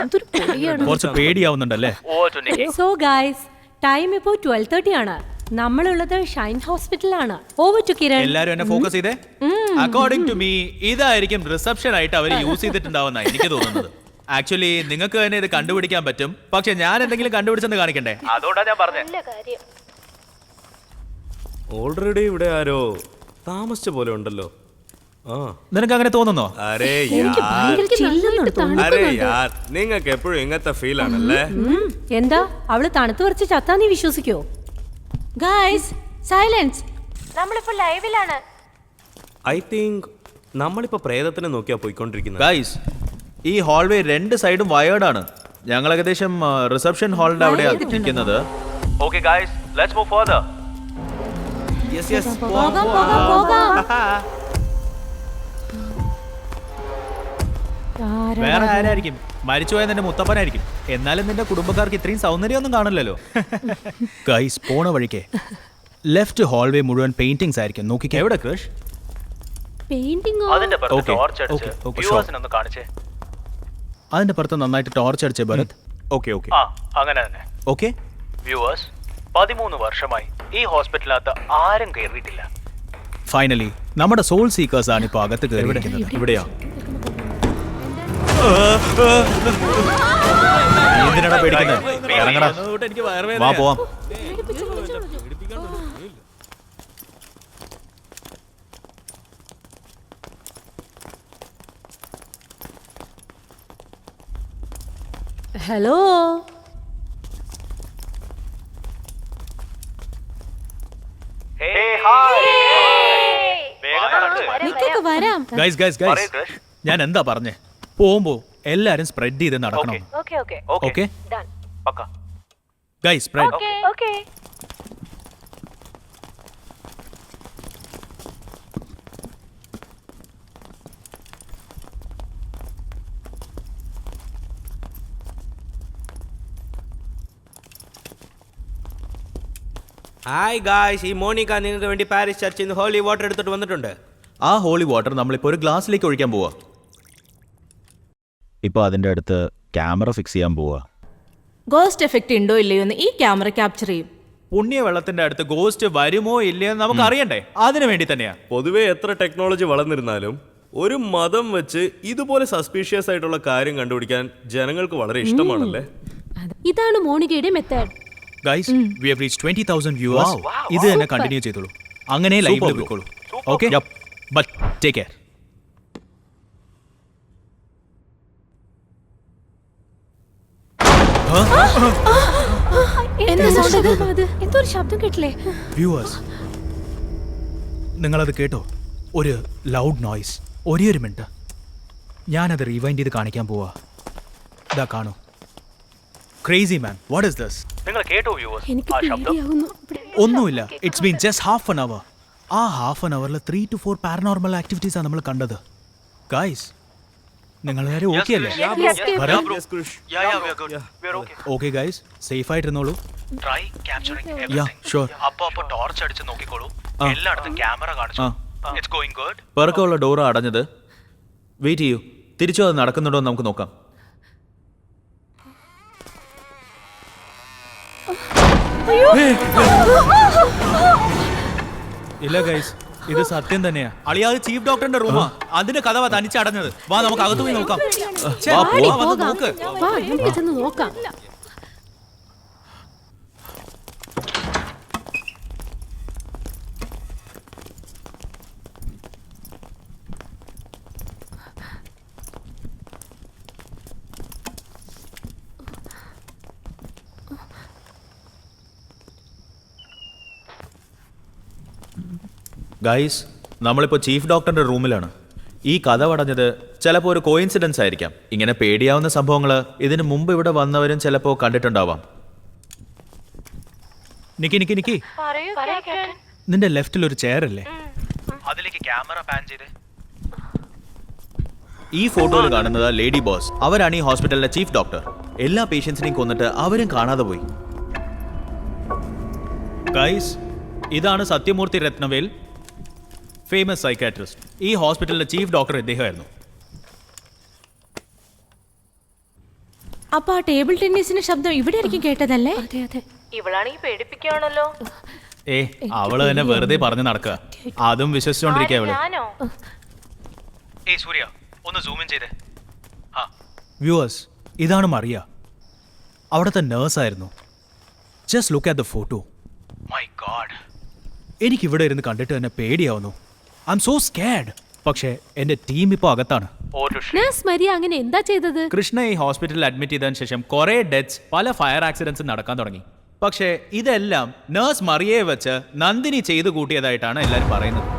കുറച്ച് പേടിയാവുന്നുണ്ടല്ലേ? സോ ഗൈസ്, ടൈം ഇപ്പോൾ 12:30 ആണ്. നമ്മളുള്ളത് ഷൈൻ ഹോസ്പിറ്റലാണ്. Over to Kiran. എല്ലാരും എന്നെ ഫോക്കസ് ചെയ്തേ. അക്കോർഡിംഗ് ടു മീ ഇതായിരിക്കും റിസപ്ഷൻ ആയിട്ട് അവർ യൂസ് ചെയ്തിട്ടുണ്ടാവുന്ന എനിക്ക് തോന്നുന്നത്. ആക്ച്വലി നിങ്ങൾക്ക് തന്നെ ഇത് കണ്ടുപിടിക്കാൻ പറ്റും. പക്ഷെ ഞാൻ എന്തെങ്കിലും കണ്ടുപിടിച്ചെന്ന് കാണിക്കണ്ടേ? അതുകൊണ്ടാ ഞാൻ പറഞ്ഞത്. ഓൾറെഡി ഇവിടെ ആരോ താമസിച്ച പോലെ ഉണ്ടല്ലോ. നിനക്ക് അങ്ങനെ തോന്നുന്നോ? അരേ യാർ, നിങ്ങൾക്ക് എപ്പോഴും ഇങ്ങനത്തെ ഫീൽ ആണല്ലേ. എന്താ അവള് തണുത്ത് കുറച്ച് ചത്താ നീ വിശ്വസിക്കോ? Guys silence. നമ്മളിപ്പോ ലൈവിലാണ്. ഐ തിങ്ക് നമ്മളിപ്പോ പ്രേതത്തിനെ നോക്കിയാ പോയിക്കൊണ്ടിരിക്കുന്നത്. ഗൈസ്, ഈ ഹാൾവേ രണ്ട് സൈഡും വയേർഡാണ്. ഞങ്ങൾ ഏകദേശം റിസപ്ഷൻ ഹാളിന്റെ അവിടെയാണ് നിൽക്കുന്നത്. Okay guys, let's move further. വേറെ ആരായിരിക്കും? മരിച്ചുപോയ നിന്റെ മുത്തപ്പനായിരിക്കും. എന്നാലും നിന്റെ കുടുംബക്കാർക്ക് ഇത്രയും സൗന്ദര്യമൊന്നും കാണില്ലല്ലോ. ഗൈസ്, പോണ വഴിക്ക് ലെഫ്റ്റ് ഹാൾവേ മുഴുവൻ പെയിന്റിങ്സ് ആയിരിക്കും. നോക്കിക്കേ. എവിടെ ക്രഷ്? അതിന്റെ പുറത്ത് ടോർച്ച് അടിച്ച് വ്യൂവേഴ്സിനെ ഒന്ന് കാണിച്ചേ. അതിന്റെ പുറത്ത് നന്നായിട്ട് ടോർച്ച് അടിച്ചേ ഭരത്. ഓക്കെ ഓക്കെ അങ്ങനെ തന്നെ. ഓക്കെ വ്യൂവേഴ്സ്, 13 വർഷമായി ഈ ഹോസ്പിറ്റലിനകത്ത് ആരും കയറിയിട്ടില്ല. ഫൈനലി നമ്മുടെ സോൾ സീക്കേഴ്സ് ആണ് ഇപ്പൊ അകത്ത് കയറിയിരിക്കുന്നത്. ഇവിടെയാ എന്തിനാ പേടിക്കുന്നത്? ഇറങ്ങടാ, വാ പോവാം. ഹലോ. വരാം. ഗൈസ് ഗൈസ് ഗൈസ്, ഞാൻ എന്താ പറഞ്ഞേ? പോകുമ്പോ എല്ലാരും സ്പ്രെഡ് ചെയ്ത് നടക്കണം. Okay? Guys spread. Okay. Hi guys, ഈ മോണിക്ക നിങ്ങൾക്ക് വേണ്ടി പാരീസ് ചർച്ചിൽ നിന്ന് ഹോളി വാട്ടർ എടുത്തിട്ട് വന്നിട്ടുണ്ട്. ആ ഹോളി വാട്ടർ നമ്മളിപ്പോൾ ഒരു ഗ്ലാസ്സിലേക്ക് ഒഴിക്കാൻ പോവാ. ഇപ്പോൾ അതിൻ്റെ അടുത്ത് ക്യാമറ ഫിക്സ് ചെയ്യാൻ പോവാ. ഗോസ്റ്റ് എഫക്റ്റ് ഉണ്ടോ ഇല്ലയോ എന്ന് ഈ ക്യാമറ ക്യാപ്ചർ ചെയ്യും. പുണ്യ വെള്ളത്തിന്റെ അടുത്ത് ഗോസ്റ്റ് വരുമോ ഇല്ലയോ എന്ന് നമുക്ക് അറിയണ്ടേ, അതിനു വേണ്ടി തന്നെയാ. പൊതുവെ എത്ര ടെക്നോളജി വളർന്നിരുന്നാലും ഒരു മതം വെച്ച് ഇതുപോലെ സസ്പീഷ്യസ് ആയിട്ടുള്ള കാര്യം കണ്ടുപിടിക്കാൻ ജനങ്ങൾക്ക് വളരെ ഇഷ്ടമാണല്ലേ. ഇതാണ് മോണികയുടെ method. Guys we have reached 20,000 viewers. ഇത് തന്നെ കണ്ടിന്യൂ ചെയ്തോളൂ, അങ്ങനെ ലൈവിൽ പോയിക്കോളൂ. Okay, but take care. എന്തോ ഒരു ശബ്ദം കേട്ടില്ലേ? വ്യൂവേഴ്സ്, നിങ്ങളത് കേട്ടോ? ഒരു ലൗഡ് നോയ്സ്. ഒരേ ഒരു മിനിറ്റ്, ഞാനത് റീവൈൻഡ് ചെയ്ത് കാണിക്കാൻ പോവാ. ഇതാ കാണൂ. Crazy man, what is this? നിങ്ങൾ കേട്ടോ വ്യൂവേഴ്സ്? എനിക്ക് പേടിയാവുന്നു. ഒന്നുമില്ല, it's been just half an hour. ആ ഹാഫ് ആൻ അവറിൽ 3 to 4 പാരനോർമൽ ആക്ടിവിറ്റീസാണ് നമ്മൾ കണ്ടത്. ഗൈസ്, നിങ്ങളെല്ലാവരും ഓക്കെ അല്ലേ? ഓക്കെ ഗൈസ്, സേഫ് ആയിട്ടിരുന്നോളൂ. Try capturing ya sure. അപ്പോൾ ടോർച്ച് അടിച്ച് നോക്കിക്കോളൂ. എല്ലായിടത്തും ക്യാമറ കാണിച്ചു. It's going good. പെറുക്കമുള്ള ഡോർ അടഞ്ഞത്. വെയിറ്റ് ചെയ്യൂ, തിരിച്ചു അത് നടക്കുന്നുണ്ടോ എന്ന് നമുക്ക് നോക്കാം. ഇല്ല ഗൈസ്, ഇത് സത്യം തന്നെയാ. അളിയാത് ചീഫ് ഡോക്ടറിന്റെ റൂമാ. അതിന്റെ കഥ തനിച്ചടഞ്ഞത്. വാ നമുക്ക് അകത്ത് പോയി നോക്കാം. നോക്ക്. വാ, നമുക്ക് ചെന്ന് നോക്കാം. ഗൈസ്, നമ്മളിപ്പോൾ ചീഫ് ഡോക്ടറിന്റെ റൂമിലാണ്. ഈ കഥ പടഞ്ഞത് ചിലപ്പോൾ ഒരു കോയിൻസിഡൻസ് ആയിരിക്കാം. ഇങ്ങനെ പേടിയാവുന്ന സംഭവങ്ങൾ ഇതിനു മുമ്പ് ഇവിടെ വന്നവരും ചിലപ്പോൾ കണ്ടിട്ടുണ്ടാവാം. നിക്കി, നിന്റെ ലെഫ്റ്റിൽ ഒരു ചെയർ അല്ലേ? അതിലേക്ക് ക്യാമറ പാൻ ചെയ്തേ. ഈ ഫോട്ടോയിൽ കാണുന്നത് ലേഡി ബോസ്. അവരാണ് ഈ ഹോസ്പിറ്റലിലെ ചീഫ് ഡോക്ടർ. എല്ലാ പേഷ്യൻസിനെയും കൊന്നിട്ട് അവരും കാണാതെ പോയി. ഗൈസ്, ഇതാണ് സത്യമൂർത്തി രത്നവേൽ, ഫേമസ് സൈക്കാട്രിസ്റ്റ്. ഈ ഹോസ്പിറ്റലിലെ ചീഫ് ഡോക്ടർ ഇദ്ദേഹമായിരുന്നു. അപ്പൊ ആ ടേബിൾ ടെന്നീസിന്റെ ശബ്ദം ഇവിടെ ആയിരിക്കും കേട്ടതല്ലേ? അതെ. ഇവളാണെങ്കിൽ പേടിപ്പിക്കുകയാണല്ലോ. അവള് തന്നെ വെറുതെ പറഞ്ഞു നടക്കുക. അതും വിശ്വസിച്ചോണ്ടിരിക്കുക അവള്. ഏയ് സൂര്യ, ഒന്ന് സൂം ഇൻ ചെയ്തേ. വ്യൂവേഴ്സ്, ഇതാണ് മറിയ. അവിടുത്തെ നേഴ്സായിരുന്നു. Just look at the photo. My god, എനിക്കിവിടെ ഇരുന്ന് കണ്ടിട്ട് തന്നെ പേടിയാവുന്നു. I am so scared. പക്ഷേ എന്റെ ടീം ഇപ്പോൾ അകത്താണ്. നഴ്സ് മരിയ അങ്ങനെ എന്താ ചെയ്തത്? കൃഷ്ണ ഈ ഹോസ്പിറ്റലിൽ അഡ്മിറ്റ് ചെയ്തതിന് ശേഷം കുറേ ഡെത്ത്സ്, പല ഫയർ ആക്സിഡൻസും നടക്കാൻ തുടങ്ങി. പക്ഷേ ഇതെല്ലാം നഴ്സ് മറിയയെ വെച്ച് നന്ദിനി ചെയ്തു കൂട്ടിയതായിട്ടാണ് എല്ലാവരും പറയുന്നത്.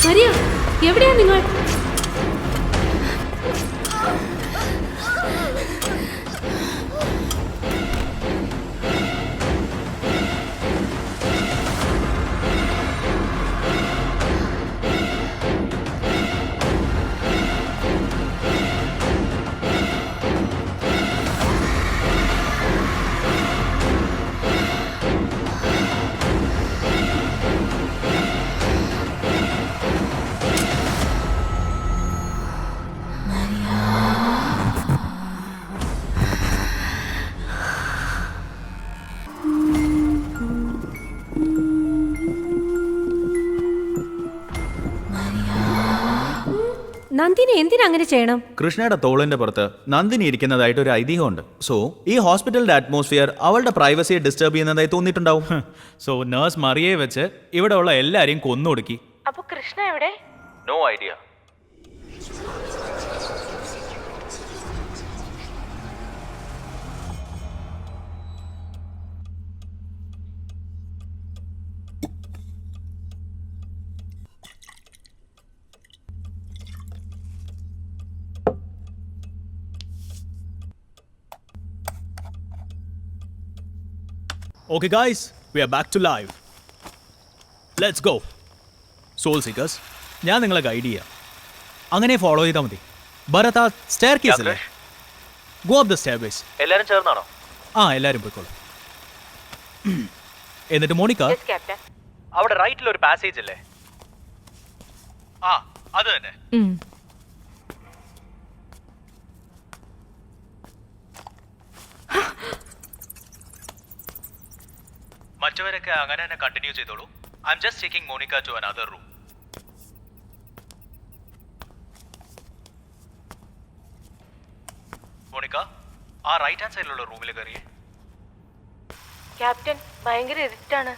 മരിയ, എവിടെയാ നിങ്ങൾ? നന്ദിനി എന്തിനാ അങ്ങനെ ചെയ്യണം? കൃഷ്ണയുടെ തോളിന്റെ പുറത്ത് നന്ദിനി ഇരിക്കുന്നതായിട്ട് ഒരു ഐതിഹ്യമുണ്ട്. സോ ഈ ഹോസ്പിറ്റലിന്റെ അറ്റ്മോസ്ഫിയർ അവളുടെ പ്രൈവസിയെ ഡിസ്റ്റർബ് ചെയ്യുന്നതായി തോന്നിയിട്ടുണ്ടാവും. സോ നഴ്സ് മറിയെ വെച്ച് ഇവിടെ ഉള്ള എല്ലാരെയും കൊന്നൊടുക്കി. അപ്പൊ കൃഷ്ണ എവിടെ? No idea. Okay guys, we are back to live. Let's go. Soul Seekers, ഞാൻ നിങ്ങളെ ഗൈഡ് ചെയ്യാം. അങ്ങനെ ഫോളോ ചെയ്താൽ മതി. ഭരത് ആ സ്റ്റെയർ കേസ് അല്ലേ? Go up the stairways. എല്ലാരും ചേർന്നാണോ? ആ എല്ലാരും പോയിക്കോളൂ. എന്നിട്ട് മോണിക്ക അവിടെ റൈറ്റിൽ ഒരു പാസേജ് അല്ലേ? ആ അത് തന്നെ. മറ്റവരൊക്കെ അങ്ങനെ തന്നെ കണ്ടിന്യൂ ചെയ്തോളൂ. I am just taking Monika to another room. Monika ആ റൈറ്റ് ഹാൻഡ് സൈഡിലുള്ള റൂമിൽ കയറിയേ. ക്യാപ്റ്റൻ ഭയങ്കര ഇരുട്ടാണ്.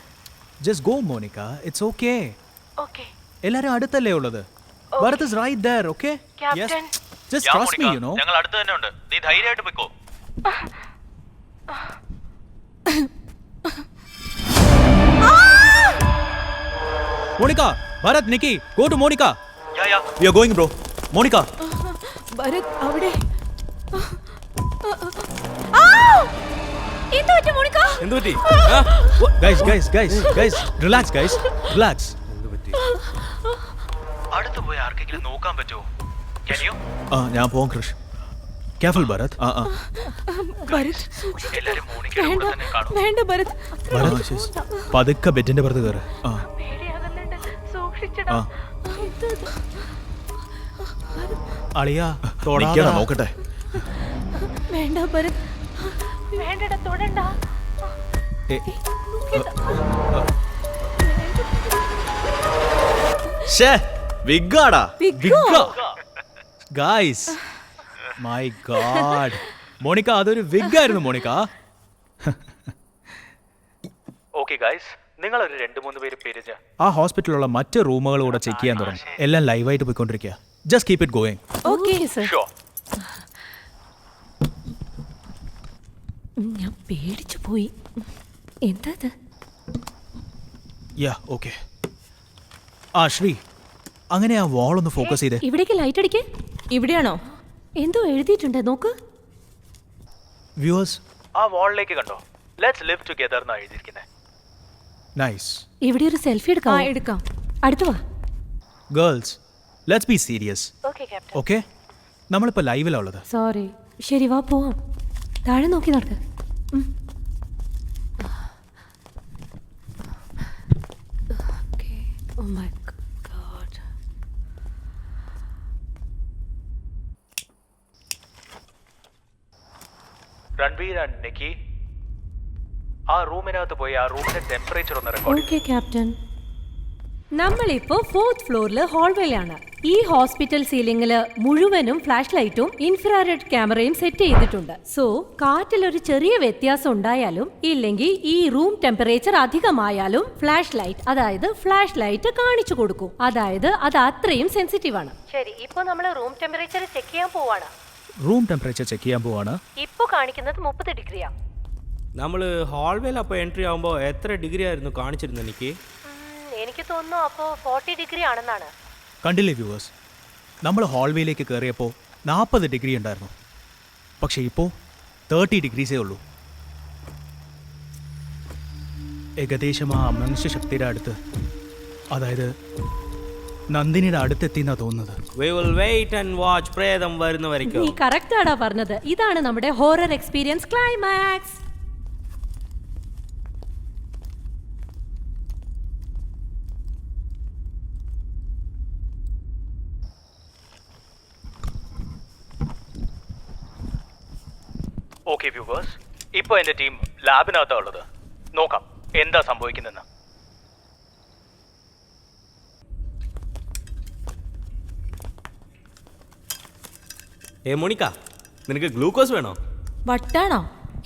Just go Monika, it's okay. Okay. എല്ലാരും അടുത്തല്ലേ ഉള്ളത്? Bharat is right there, okay? Captain just trust me, you know. ഞങ്ങൾ അടുത്ത് തന്നെ ഉണ്ട്. നീ ധൈര്യമായിട്ട് പോയിക്കോ. Monika, Bharat, Nikki, go to Monika. Ya we are going bro. Monika. Bharat അവിടെ. എന്ത് പറ്റി മോണിക്ക? എന്ത് പറ്റി? Guys relax. അടുത്ത് പോയി ആർക്കെങ്കിലും നോക്കാൻ പറ്റുമോ? Can you? ഞാൻ പോവാം കൃഷ്. കെയർഫുൾ ഭരത്. ഭരത് എല്ലാരും മോണിക്കയുടെ കൂടെ തന്നെ കാണും. വേണ്ട ഭരത്. പതുക്കെ ബെഡിന്റെ പുറത്ത് കയറ്. സൂക്ഷിച്ചടാ. അളിയാ തൊടാതെ നോക്കട്ടെ. വേണ്ട ഭരത്, വേണ്ടടാ, തൊടണ്ട. വിഗാടാ. ഗൈസ്, മൈ ഗോഡ്, മോണിക്ക അതൊരു വിഗായിരുന്നു മോണിക്ക. ഓക്കെ ഗൈസ്, നിങ്ങൾ ഒരു 2-3 പേര് പിരിഞ്ഞ് ആ ഹോസ്പിറ്റലിലുള്ള മറ്റ് റൂമുകൾ കൂടെ ചെക്ക് ചെയ്യാൻ തുടങ്ങി. എല്ലാം ലൈവായിട്ട് പോയിക്കൊണ്ടിരിക്കുക. Just keep it going. Okay sir. Show. ഞാൻ പേടിച്ചു പോയി. എന്താ ഇത്? Yeah okay. ആ ശ്രീ, അങ്ങനെ ആ വാൾ ഒന്ന് ഫോക്കസ് ചെയ്തേ. ഇവിടേക്ക് ലൈറ്റ് അടിക്കേ. ഇവിടെയാണോ? എന്തോ എഴുതിയിട്ടുണ്ട്, നോക്ക്. വ്യൂവേഴ്സ്, ആ വാളിലേക്ക് കണ്ടോ? ലെറ്റ്സ് ലിവ് ടുഗദർ എന്നാ എഴുതിയിരിക്കുന്നത്. നൈസ്. ഇവിടെ ഒരു സെൽഫി എടുക്കാം. എടുക്കാം. അടുത്ത് വാ. Girls, let's be serious. Okay captain. Okay, നമ്മളിപ്പോൾ ലൈവിലാണ് ഉള്ളത്. സോറി. ശരി, വാ പോവാം. താഴെ നോക്കി നടക്ക്. Oh my God. Ranveer and Nikki, ആ റൂമിനകത്ത് പോയി ആ റൂമിന്റെ ടെമ്പറേച്ചർ ഒന്ന് റെക്കോർഡ് ഓക്കേ ക്യാപ്റ്റൻ. നമ്മളിപ്പോ 4th ഫ്ലോറിൽ ഹോൾവേയിലാണ്. ഈ ഹോസ്പിറ്റൽ സീലിംഗില് മുഴുവനും ഫ്ലാഷ് ലൈറ്റും ഇൻഫ്രാറെഡ് ക്യാമറയും സെറ്റ് ചെയ്തിട്ടുണ്ട്. സോ കാറ്റിൽ ഒരു ചെറിയ വ്യത്യാസം ഉണ്ടായാലും ഇല്ലെങ്കിൽ ഈ റൂം ടെമ്പറേച്ചർ അധികമായാലും ഫ്ലാഷ് ലൈറ്റ് കാണിച്ചു കൊടുക്കും. അതായത് അത് അത്രയും സെൻസിറ്റീവ് ആണ്. ശരി, ഇപ്പൊ നമ്മൾ റൂം ടെമ്പറേച്ചർ ചെക്ക് ചെയ്യാൻ പോവാണ്. റൂം ടെമ്പറേച്ചർ ചെക്ക് ചെയ്യാൻ പോവാണ്. ഇപ്പൊ കാണിക്കുന്നത് 30 ഡിഗ്രിയാ. നമ്മൾ ഹാൾവേയിൽ അപ്പോൾ എൻട്രി ആകുമ്പോൾ എത്ര ഡിഗ്രി ആയിരുന്നു കാണിച്ചിരുന്നത്? എനിക്ക് തോന്നുന്നു അപ്പോ 40 ഡിഗ്രി ആണെന്നാണ്. കണ്ടില്ലേ വ്യൂവേഴ്സ്, നമ്മൾ ഹാൾവേയിലേക്ക് കയറിയപ്പോൾ 40 ഡിഗ്രി ഉണ്ടായിരുന്നു. പക്ഷേ ഇപ്പോൾ 30 ഡിഗ്രീസേ ഉള്ളൂ. ഏകദേശം ആ മനുഷ്യശക്തിയുടെ അടുത്ത്, അതായത് നന്ദിനിയുടെ അടുത്തെത്തിന്നാ തോന്നുന്നത്. We will wait and watch പ്രേതം വരുന്നവരേക്കും. നീ കറക്റ്റ് ആടാ പറഞ്ഞത്. ഇതാണ് നമ്മുടെ horror experience climax. Okay viewers, ഇപ്പൊ എന്റെ ടീം ലാബിനകത്താണ് ഉള്ളത്. നോക്കാം എന്താ സംഭവിക്കുന്നെന്ന്. മോണിക്ക, നിനക്ക് ഗ്ലൂക്കോസ് വേണോ? വട്ടാണോ?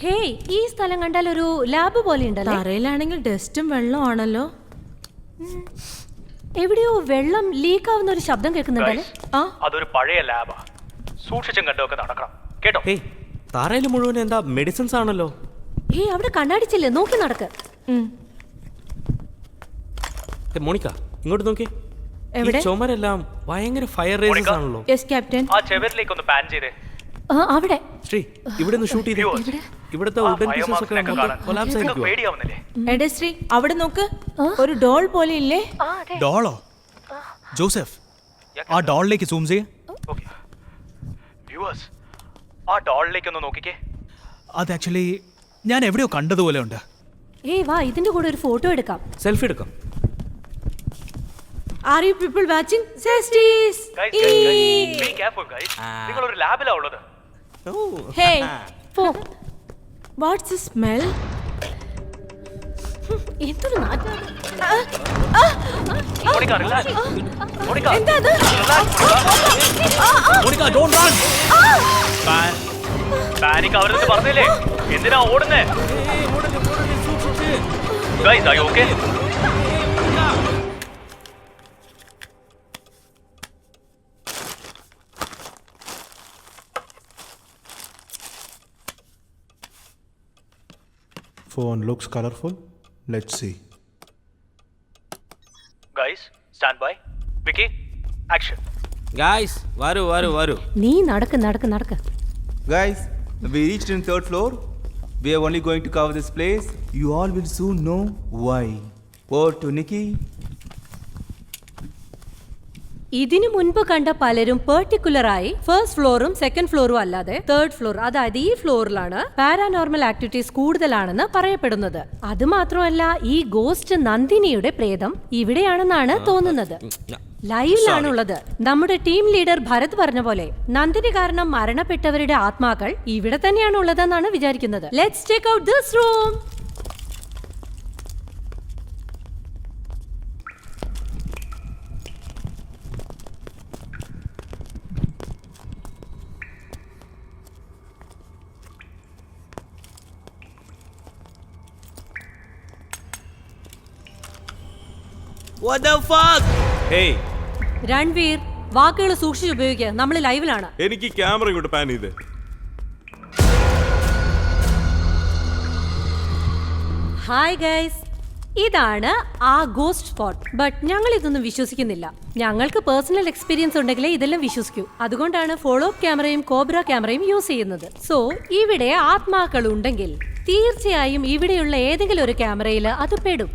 ഹേയ്, ഈ സ്ഥലം കണ്ടാൽ ഒരു ലാബ് പോലെ ഉണ്ടല്ലോ. തറയിലാണെങ്കിൽ ഡസ്റ്റും വെള്ളവും ആണല്ലോ. എവിടെയോ വെള്ളം ലീക്ക് ആവുന്ന ഒരു ശബ്ദം കേൾക്കുന്നുണ്ടല്ലേ? ആ അതൊരു പഴയ ലാബാ. സൂക്ഷിച്ചും കണ്ടൊക്കെ നടക്കണം കേട്ടോ. ഹേയ്, താറയിൽ മുഴുവൻ എന്താ മെഡിസിൻസ് ആണല്ലോ. ഹേയ്, അവിടെ കണ്ണാടിച്ചില്ലേ, നോക്കി നടക്ക്. മോണിക്ക, ഇങ്ങോട്ട് നോക്കി. എവിടെ? ചുമരെല്ലാം ഭയങ്കര ഫയർ റേസസ് ആണല്ലോ. Yes captain. ആ ചെവരിലേക്ക് ഒന്ന് പാൻ ചെയ്തേ. അവിടെ ശ്രീ, ഇവിടെ നിന്ന് ഷൂട്ട് ചെയ്തേ. ഇവിടുത്തെ വുഡൻ പീസസ് ഒക്കെ കൊലാപ്സ് ആയിരിക്കുമോ? പേടിയാവുന്നില്ലേ? എടശ്രീ അവിടെ നോക്ക്, ഒരു ഡോൾ പോലെ ഇല്ലേ? ഡോളോ? ജോസഫ്, ആ ഡോളിലേക്ക് സൂം ചെയ്യേ. വ്യൂവേഴ്സ്, ആ ഡോളിലേക്ക് ഒന്ന് നോക്കിക്കേ. അത് ആക്ച്വലി ഞാൻ എവിടെയോ കണ്ടതുപോലെ ഉണ്ട്. ഏയ് വാ, ഇതിന്റെ കൂടെ ഒരു ഫോട്ടോ എടുക്കാം. സെൽഫി എടുക്കാം. Are you people watching Zesties? Be careful guys. നിങ്ങൾ ഒരു ലാബിലാ ഉള്ളത്. Hey, watts the smell? എന്തൊരു നാറ്റാണ്. Monica, relax. മോണിക്ക, എന്താ അത്? Monica, don't run. പാനിക് ആവരുതെന്ന് പറഞ്ഞില്ലേ? എന്തിനാ ഓടുന്നേ? Guys, are you okay? Phone looks colorful. Let's see. Guys, stand by. Vicky, action. Guys, വരൂ. നീ നടക്ക്. Guys, we reached in 3rd floor. We are only going to cover this place. You all will soon know why. Over to Nikki. ഇതിനു മുൻപ് കണ്ട പലരും പെർട്ടിക്കുലറായി first ഫ്ലോറും second ഫ്ലോറും അല്ലാതെ third floor, അതായത് ഈ ഫ്ലോറിലാണ് പാരാനോർമൽ ആക്ടിവിറ്റീസ് കൂടുതലാണെന്ന് പറയപ്പെടുന്നത്. അത് മാത്രമല്ല, ഈ ഗോസ്റ്റ് നന്ദിനിയുടെ പ്രേതം ഇവിടെയാണെന്നാണ് തോന്നുന്നത്. ലൈവിലാണുള്ളത്. നമ്മുടെ ടീം ലീഡർ ഭരത് പറഞ്ഞ പോലെ നന്ദിനി കാരണം മരണപ്പെട്ടവരുടെ ആത്മാക്കൾ ഇവിടെ തന്നെയാണ് ഉള്ളതെന്നാണ് വിചാരിക്കുന്നത്. Let's check out this room. What the fuck? Hey, Ranveer, വാക്കുകൾ സൂക്ഷിച്ച് ഉപയോഗിക്കുക. നമ്മൾ ലൈവിലാണ്. എനിക്ക് ക്യാമറ ഇങ്ങോട്ട് പാൻ ചെയ്ത്. ഹായ് ഗൈസ്, ഇതാണ് ആ ഗോസ്റ്റ് സ്പോട്ട്. ബട്ട് ഞങ്ങൾ ഇതൊന്നും വിശ്വസിക്കുന്നില്ല. ഞങ്ങൾക്ക് പേഴ്സണൽ എക്സ്പീരിയൻസ് ഉണ്ടെങ്കിലേ ഇതെല്ലാം വിശ്വസിക്കൂ. അതുകൊണ്ടാണ് ഫോളോ അപ്പ് ക്യാമറയും കോബ്ര ക്യാമറയും യൂസ് ചെയ്യുന്നത്. സോ ഇവിടെ ആത്മാക്കൾ ഉണ്ടെങ്കിൽ തീർച്ചയായും ഇവിടെയുള്ള ഏതെങ്കിലും ഒരു ക്യാമറയിൽ അത് പെടും.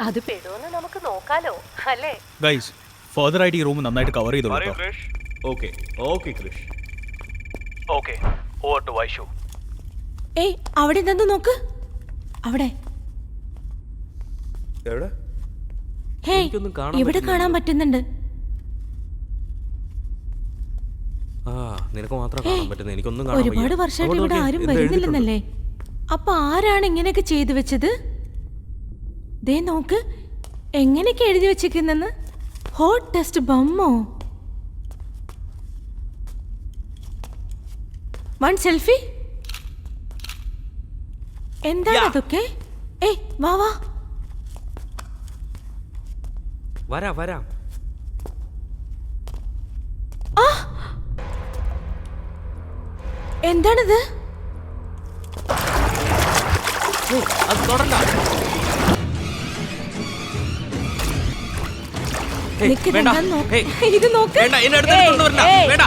അത് പെടുമെന്ന് നമുക്ക് നോക്കാലോ, അല്ലേ? ഗൈസ്, ഫർദർ ആയിട്ട് ഈ റൂം നന്നായിട്ട് കവർ ചെയ്തോളൂ. Okay Krish. Okay, over to Vaishu. ഏയ്, അവിടെ നിന്ന് നോക്ക്. അവിടെ. എവിടെ? ഹേയ്, എനിക്കൊന്നും കാണാൻ ഇവിടെ കാണാൻ പറ്റുന്നുണ്ട്. നിനക്ക് മാത്രം കാണാൻ പറ്റുന്നത്, എനിക്കൊന്നും കാണാൻ വയ്യ. ഒരുപാട് വർഷമായിട്ട് ഇവിടെ ആരും വരുന്നില്ലെന്നല്ലേ? അപ്പൊ ആരാണ് ഇങ്ങനെയൊക്കെ ചെയ്തു വെച്ചത്? ദേ നോക്ക്, എങ്ങനെയൊക്കെ എഴുതി വെച്ചിരിക്കുന്നെന്ന്. ഹോട്ട് ടെസ്റ്റ് ബമ്മോ? One selfie? എന്താണ് അതൊക്കെ? ഏയ്, വാ. വരാം. എന്താണിത്? അത് തൊടണ്ട. നിക്ക്, വേണ്ട. ഇതെന്താന്ന് നോക്ക്. ഹേയ്, ഇത് നോക്ക്. വേണ്ട, എന്നെ അടുത്ത് കൊണ്ടുവരണ്ട. വേണ്ട,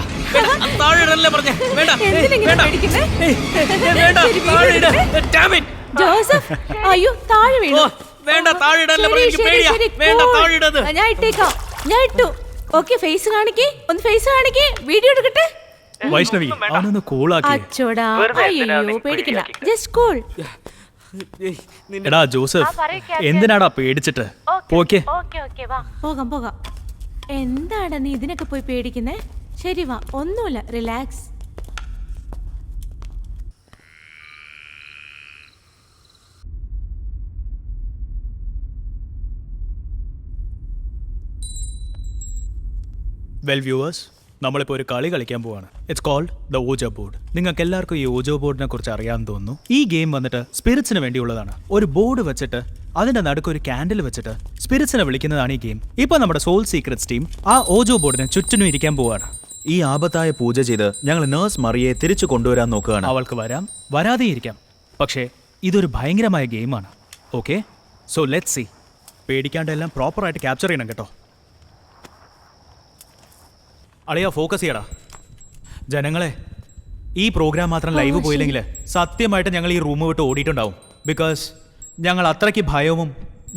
അത് താഴെ ഇടല്ലേ പറഞ്ഞേ. വേണ്ട, എന്തിനിങ്ങനെ വേണ്ട. പേടിക്കുന്നെ? വേണ്ട, താഴെ ഇട്. Damn it. ജോസഫ്, അയ്യോ, താഴെ വീണു. വേണ്ട, താഴെ ഇടല്ലേ പറഞ്ഞേ. എനിക്ക് പേടിയാ. ശരി, വേണ്ട, cool. താഴെ ഇടത്. ഞാൻ ഇട്ടേക്കാം. ഞാൻ ഇട്ടു. ഓക്കെ, ഫേസ് കാണിക്കേ. ഒന്ന് ഫേസ് കാണിക്കേ. വീഡിയോ എടുക്കട്ടെ. വൈഷ്ണവി, അവനൊന്ന് കൂളാക്കി. അച്ചോടാ, വെറുതെ എന്തിനാ അയ്യോ, നീ പേടിക്കില്ല. പേടിയാക്കി? Just cool. എടാ ജോസഫ്, എന്തിനാടാ പേടിച്ചിട്ട്? പോക്കേ. പോകാം. എന്താണ് നീ ഇതിനൊക്കെ പോയി പേടിക്കുന്നേ? ശരി, വാ. ഒന്നുമില്ല, റിലാക്സ്. വെൽ വ്യൂവേഴ്സ്, നമ്മളിപ്പോൾ ഒരു കളി കളിക്കാൻ പോവാണ്. It's called the Ouija board. നിങ്ങൾക്ക് എല്ലാവർക്കും ഈ ഓജോ ബോർഡിനെ കുറിച്ച് അറിയാമെന്ന് തോന്നുന്നു. ഈ ഗെയിം വന്നിട്ട് സ്പിരിറ്റ്സിന് വേണ്ടിയുള്ളതാണ്. ഒരു ബോർഡ് വെച്ചിട്ട് അതിന്റെ നടുക്ക് ഒരു ക്യാൻഡിൽ വെച്ചിട്ട് സ്പിരിറ്റ്സിനെ വിളിക്കുന്നതാണ് ഈ ഗെയിം. ഇപ്പൊ നമ്മുടെ സോൾ സീക്രറ്റ്സ് ടീം ആ ഓജോ ബോർഡിന് ചുറ്റിനും ഇരിക്കാൻ പോവാണ്. ഈ ആപത്തായ പൂജ ചെയ്ത് ഞങ്ങൾ നേഴ്സ് മറിയെ തിരിച്ചു കൊണ്ടുവരാൻ നോക്കുകയാണ്. അവൾക്ക് വരാം, വരാതെ ഇരിക്കാം. പക്ഷേ ഇതൊരു ഭയങ്കരമായ ഗെയിമാണ്. Okay, so let's see. പേടിക്കാണ്ട് എല്ലാം പ്രോപ്പറായിട്ട് ക്യാപ്ചർ ചെയ്യണം കേട്ടോ. അളിയാ, ഫോക്കസ് ചെയ്യടാ. ജനങ്ങളെ, ഈ പ്രോഗ്രാം മാത്രം ലൈവ് പോയില്ലെങ്കിൽ സത്യമായിട്ട് ഞങ്ങൾ ഈ റൂം വിട്ട് ഓടിയിട്ടുണ്ടാവും. ബിക്കോസ് ഞങ്ങൾ അത്രയ്ക്ക് ഭയവും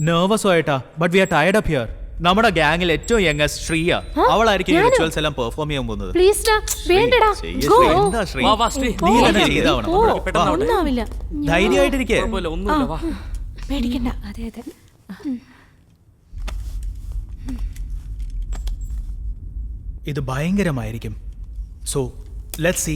നെർവസും ആയിട്ടാ. But we R tired up here. നമ്മുടെ ഗ്യാങ്ങിൽ ഏറ്റവും യങ്ങസ്റ്റ് ശ്രീയ, അവളായിരിക്കും ഈ റിച്വൽസ് എല്ലാം പെർഫോം ചെയ്യാൻ പോകുന്നത്. എന്താ ശ്രീ, നീ തന്നെ ചെയ്താവണം. ധൈര്യമായിട്ടിരിക്കേ. പേടിക്കണ്ട. അതെ അതെ. ഇത് ഭയങ്കരമായിരിക്കും. So let's see.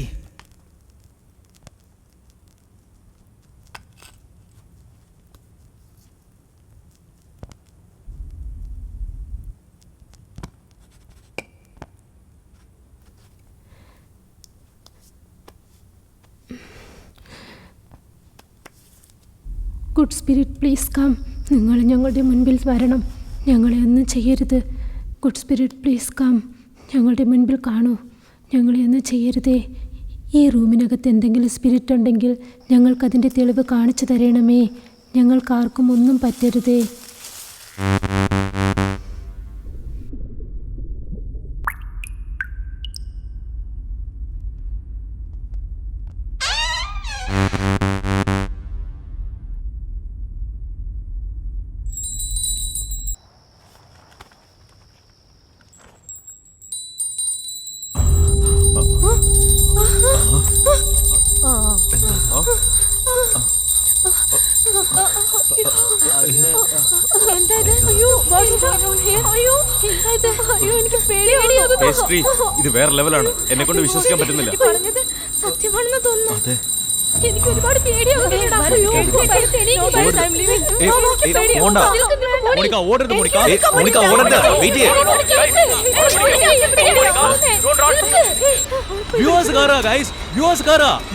Good spirit please come. നിങ്ങൾ ഞങ്ങളുടെ മുൻപിൽ വരണം. ഞങ്ങളെ ഒന്നും ചെയ്യരുത്. Good spirit please come. ഞങ്ങളുടെ മുൻപിൽ കാണൂ. ഞങ്ങളെ ഒന്നും ചെയ്യരുതേ. ഈ റൂമിനകത്ത് എന്തെങ്കിലും സ്പിരിറ്റ് ഉണ്ടെങ്കിൽ ഞങ്ങൾക്കതിൻ്റെ തെളിവ് കാണിച്ചു തരണമേ. ഞങ്ങൾക്കാർക്കും ഒന്നും പറ്റരുതേ. ഇത് വേറെ ലെവലാണ്. എന്നെ കൊണ്ട് വിശ്വസിക്കാൻ പറ്റുന്നില്ല. സത്യമാണെന്ന് തോന്നുന്നു. എനിക്ക് ഒരുപാട് പേടിയാവുന്നു.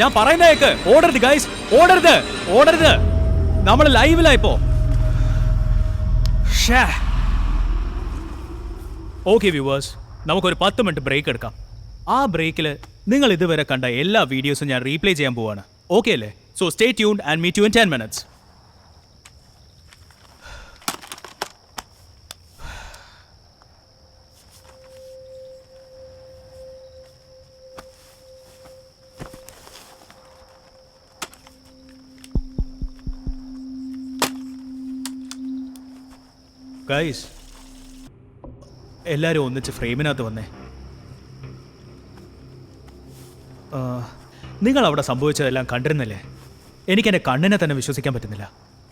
ഞാൻ പറയുന്നേക്ക്. ഓടരുത് ഗൈസ്, ഓടരുത്, ഓടരുത്. നമ്മൾ ലൈവിലായിപ്പോ. ഓക്കെ വ്യൂവേഴ്സ്, നമുക്കൊരു 10 മിനിറ്റ് ബ്രേക്ക് എടുക്കാം. ആ ബ്രേക്കിൽ നിങ്ങൾ ഇതുവരെ കണ്ട എല്ലാ വീഡിയോസും ഞാൻ റീപ്ലേ ചെയ്യാൻ പോവാണ്. ഓക്കെ അല്ലേ? So stay tuned and meet you in 10 minutes. Guys, എല്ലാവരും ഒന്നിച്ച് ഫ്രെയിമിനകത്ത് വന്നേ. നിങ്ങൾ അവിടെ സംഭവിച്ചതെല്ലാം കണ്ടിരുന്നില്ലേ? എനിക്ക് എൻ്റെ കണ്ണിനെ തന്നെ വിശ്വസിക്കാൻ പറ്റുന്നില്ല.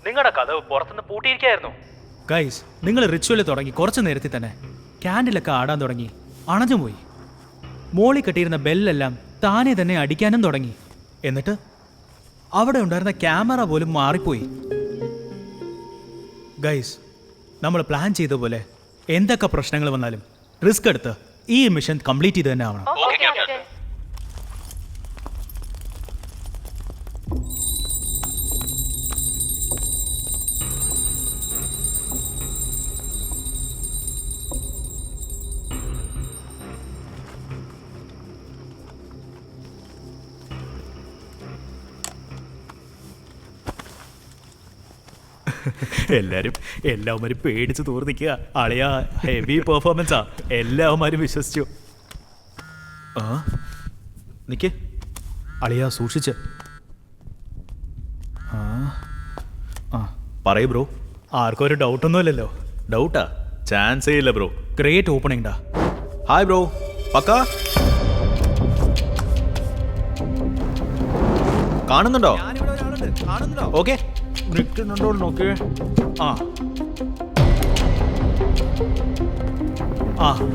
നിങ്ങളുടെ കഥ പുറത്തുനിന്ന് പൂട്ടിയിരിക്കായിരുന്നു. ഗൈസ്, നിങ്ങൾ റിച്വൽ തുടങ്ങി കുറച്ച് നേരത്തിൽ തന്നെ ക്യാൻഡിലൊക്കെ ആടാൻ തുടങ്ങി, അണഞ്ഞുപോയി. മോളി കെട്ടിയിരുന്ന ബെല്ലെല്ലാം താനെ തന്നെ അടിക്കാനും തുടങ്ങി. എന്നിട്ട് അവിടെ ഉണ്ടായിരുന്ന ക്യാമറ പോലും മാറിപ്പോയി. ഗൈസ്, നമ്മൾ പ്ലാൻ ചെയ്ത പോലെ എന്തൊക്കെ പ്രശ്നങ്ങൾ വന്നാലും റിസ്ക് എടുത്ത് ഈ മിഷൻ കംപ്ലീറ്റ് ചെയ്ത് തന്നെ ആവണം. എല്ലാവരും പേടിച്ച് തോർന്നിക്കുക. അളിയാ, ഹെവി പെർഫോമൻസാ. എല്ലാവരും വിശ്വസിച്ചു. നിക്ക് അളിയാ, സൂക്ഷിച്ച്. പറയൂ ബ്രോ. ആർക്കും ഒരു ഡൗട്ടൊന്നുമില്ലല്ലോ? ഡൗട്ടാ? ചാൻസേ ഇല്ല ബ്രോ. ഗ്രേറ്റ് ഓപ്പണിംഗ് ഡാ. ഹായ് ബ്രോ, പക്കാ കാണുന്നുണ്ടോ? ഓക്കെ, നിൽക്കുന്നുണ്ടോ നോക്കേ.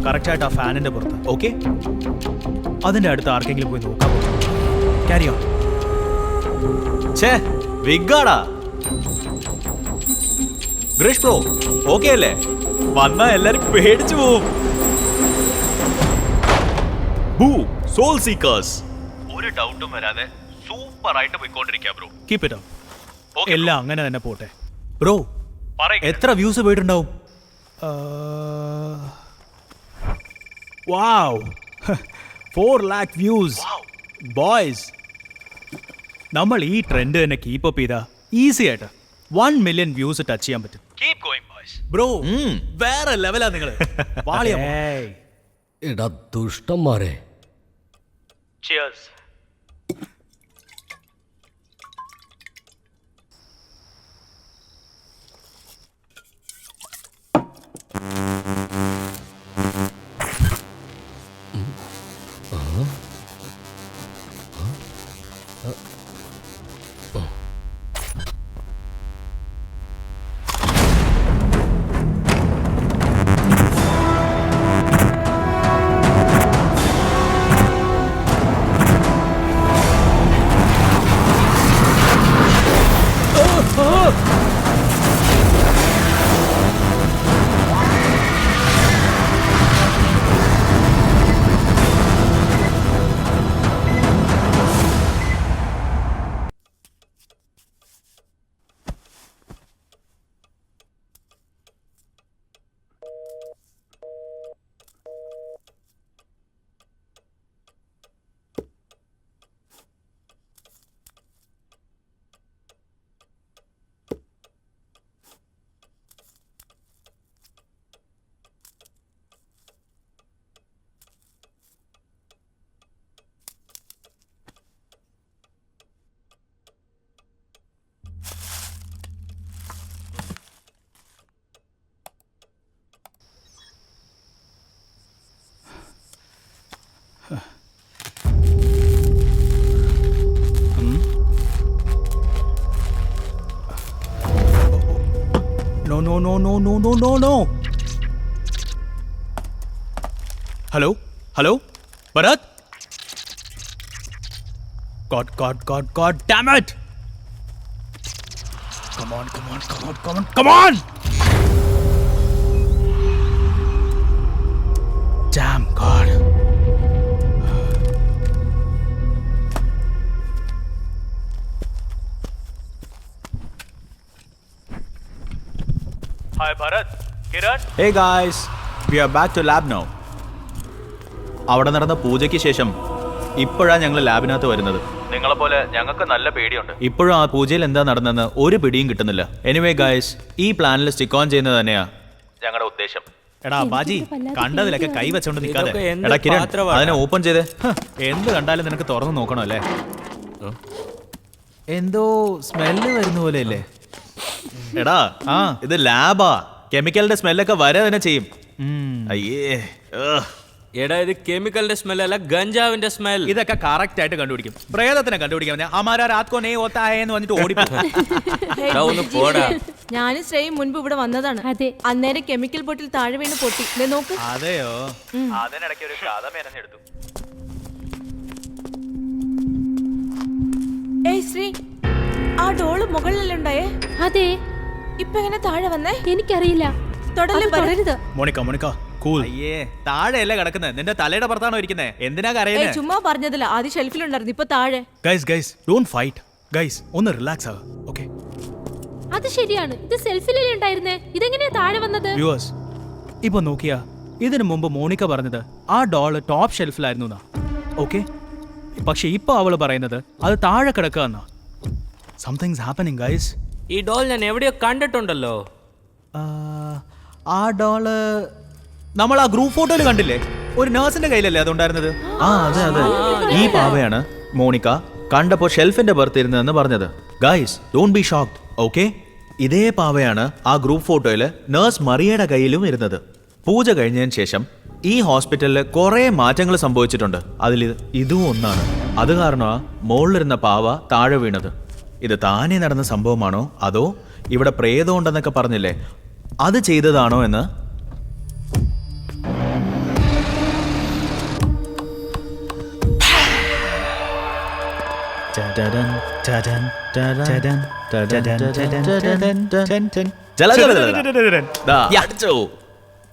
കറക്റ്റായിട്ട് ആ ഫാനിന്റെ പുറത്ത്. ഓക്കെ, അതിന്റെ അടുത്ത് ആർക്കെങ്കിലും പോയി നോക്കാം. Carry on. ഛേ, വിഗാടാ. ഗ്രേഷ് ബ്രോ ഓക്കെ അല്ലേ? വന്നാ എല്ലാരും പേടിച്ചു പോവും. Soul seekers. ഒരു ഡൗട്ടും വരാതെ സൂപ്പർ ആയിട്ട് പോയിക്കൊണ്ടിരിക്കുക ബ്രോ. Keep it up. എല്ലാം അങ്ങനെ തന്നെ പോട്ടെ ബ്രോ. എത്ര വ്യൂസ് പോയിട്ടുണ്ടാവും? വാവ് 4 lakh വ്യൂസ് ബോയ്സ്. നമ്മൾ ഈ ട്രെൻഡ് തന്നെ കീപ്പ് അപ്പ് ചെയ്താ ഈസി ആയിട്ട് 1 million വ്യൂസ് ടച്ച് ചെയ്യാൻ പറ്റും. Keep going boys. ബ്രോ വേറെ ലെവലാ നിങ്ങൾ. എടാ ദുഷ്ടന്മാരെ. Cheers. No. Hello? Bharat? God damn it! Come on! Damn God. Hi Bharat. Kiran. Hey guys, we are back to lab now. അവിടെ നടന്ന പൂജയ്ക്ക് ശേഷം ഇപ്പോഴാണ് ഞങ്ങൾ ലാബിനകത്ത് വരുന്നത്. നിങ്ങളെപ്പോലെ ഞങ്ങൾക്ക് നല്ല പേടിയുണ്ട്. ഇപ്പോഴും ആ പൂജയിൽ എന്താ നടന്നെന്ന് ഒരു പിടിയും കിട്ടുന്നില്ല. എനിവേ ഗൈസ്, ഈ പ്ലാനിൽ സ്റ്റിക്ക് ഓൺ ചെയ്യുന്നത് തന്നെയാ ഞങ്ങളുടെ ഉദ്ദേശം. എടാ ബാജി, കണ്ടതിലൊക്കെ കൈ വെച്ചോണ്ട് നിൽക്കാതെ. എടാ കിരൺ, അതിനെ ഓപ്പൺ ചെയ്തേ. എന്ത് കണ്ടാലും നിനക്ക് തുറന്നു നോക്കണം അല്ലേ? എന്തോ സ്മെല്ല് വരുന്ന പോലെ അല്ലേ? എടാ ഇത് ലാബാ. കെമിക്കലിന്റെ സ്മെല്ലൊക്കെ വരെ തന്നെ ചെയ്യും. അയ്യേ. എടാ ഇത് കെമിക്കലിന്റെ സ്മെൽ അല്ല, ഗഞ്ചാവിന്റെ സ്മെൽ. ഇതൊക്കെ കറക്റ്റ് ആയിട്ട് കണ്ടുപിടിക്കും. പ്രേതത്തിനെ കണ്ടുപിടിക്കാൻ എന്ന് പറഞ്ഞിട്ട് ഓടിപ്പോ. ഒന്ന് പോടാ. ഞാനും ശ്രേയും മുൻപ് ഇവിടെ വന്നതാണ്. അതെ. അന്നേരം കെമിക്കൽ ബോട്ടിൽ താഴെ വീണ് പൊട്ടി. ദേ നോക്ക്. അതെയോ? അതിനിടയ്ക്ക് ഒരു കഥ മെനഞ്ഞെടുത്തു. ഏയ് ശ്രീ, ആ ഡോള് മുകളിലല്ലേ ഉണ്ടായേ? അതെ. ഇപ്പൊ എങ്ങനെ താഴെ വന്നേ? എനിക്കറിയില്ല. തുടരുത്. Monica cool. അയ്യേ, താഴെയല്ലേ കിടക്കുന്നത്? നിന്റെ തലയുടെ പുറത്താണോ ഇരിക്കുന്നത്? എന്തിനാ കരയുന്നേ? ചുമ്മാ പറഞ്ഞതില്ല. ആദ്യം ഷെൽഫിലുണ്ടായിരുന്നു, ഇപ്പൊ താഴെ. Guys don't fight. ഗൈസ് ഒന്ന് റിലാക്സ് ആവുക. ഓക്കേ, അത് ശരിയാണ്. ഇത് സെൽഫിലല്ലേ ഉണ്ടായിരുന്നേ? ഇതെങ്ങനെയാ താഴെ വന്നത്? വ്യൂവേഴ്സ്, ഇപ്പൊ നോക്കിയാ ഇതിനു മുമ്പ് മോണിക്ക പറഞ്ഞത് ആ ഡോള് ടോപ്പ് ഷെൽഫിലായിരുന്നു. ഓക്കെ, പക്ഷെ ഇപ്പൊ അവള് പറയുന്നത് അത് താഴെ കിടക്കുക. Somethings happening guys. ഈ ഡോൾ ഞാൻ എവിടെയോ കണ്ടിട്ടുണ്ടല്ലോ. ആ ഡോള് നമ്മൾ ആ ഗ്രൂപ്പ് ഫോട്ടോയിൽ കണ്ടില്ലേ? ഒരു നേഴ്സിന്റെ കയ്യിലല്ലേ അതുണ്ടായിരുന്നത്? അതെ. ഈ പാവയാണ് മോണിക്ക കണ്ടപ്പോ ഷെൽഫിന്റെ പുറത്ത് ഇരുന്നതെന്ന് പറഞ്ഞത്. Guys don't be shocked. Okay, ഇതേ പാവയാണ് ആ ഗ്രൂപ്പ് ഫോട്ടോയില് നേഴ്സ് മറിയയുടെ കയ്യിലും ഇരുന്നത്. പൂജ കഴിഞ്ഞതിന് ശേഷം ഈ ഹോസ്പിറ്റലിൽ കുറെ മാറ്റങ്ങൾ സംഭവിച്ചിട്ടുണ്ട്. അതിൽ ഇതും ഒന്നാണ്. അത് കാരണമാ മുകളിലിരുന്ന പാവ താഴെ വീണത്. ഇത് താനേ നടന്ന സംഭവമാണോ അതോ ഇവിടെ പ്രേതം ഉണ്ടെന്നൊക്കെ പറഞ്ഞില്ലേ, അത് ചെയ്തതാണോ എന്ന്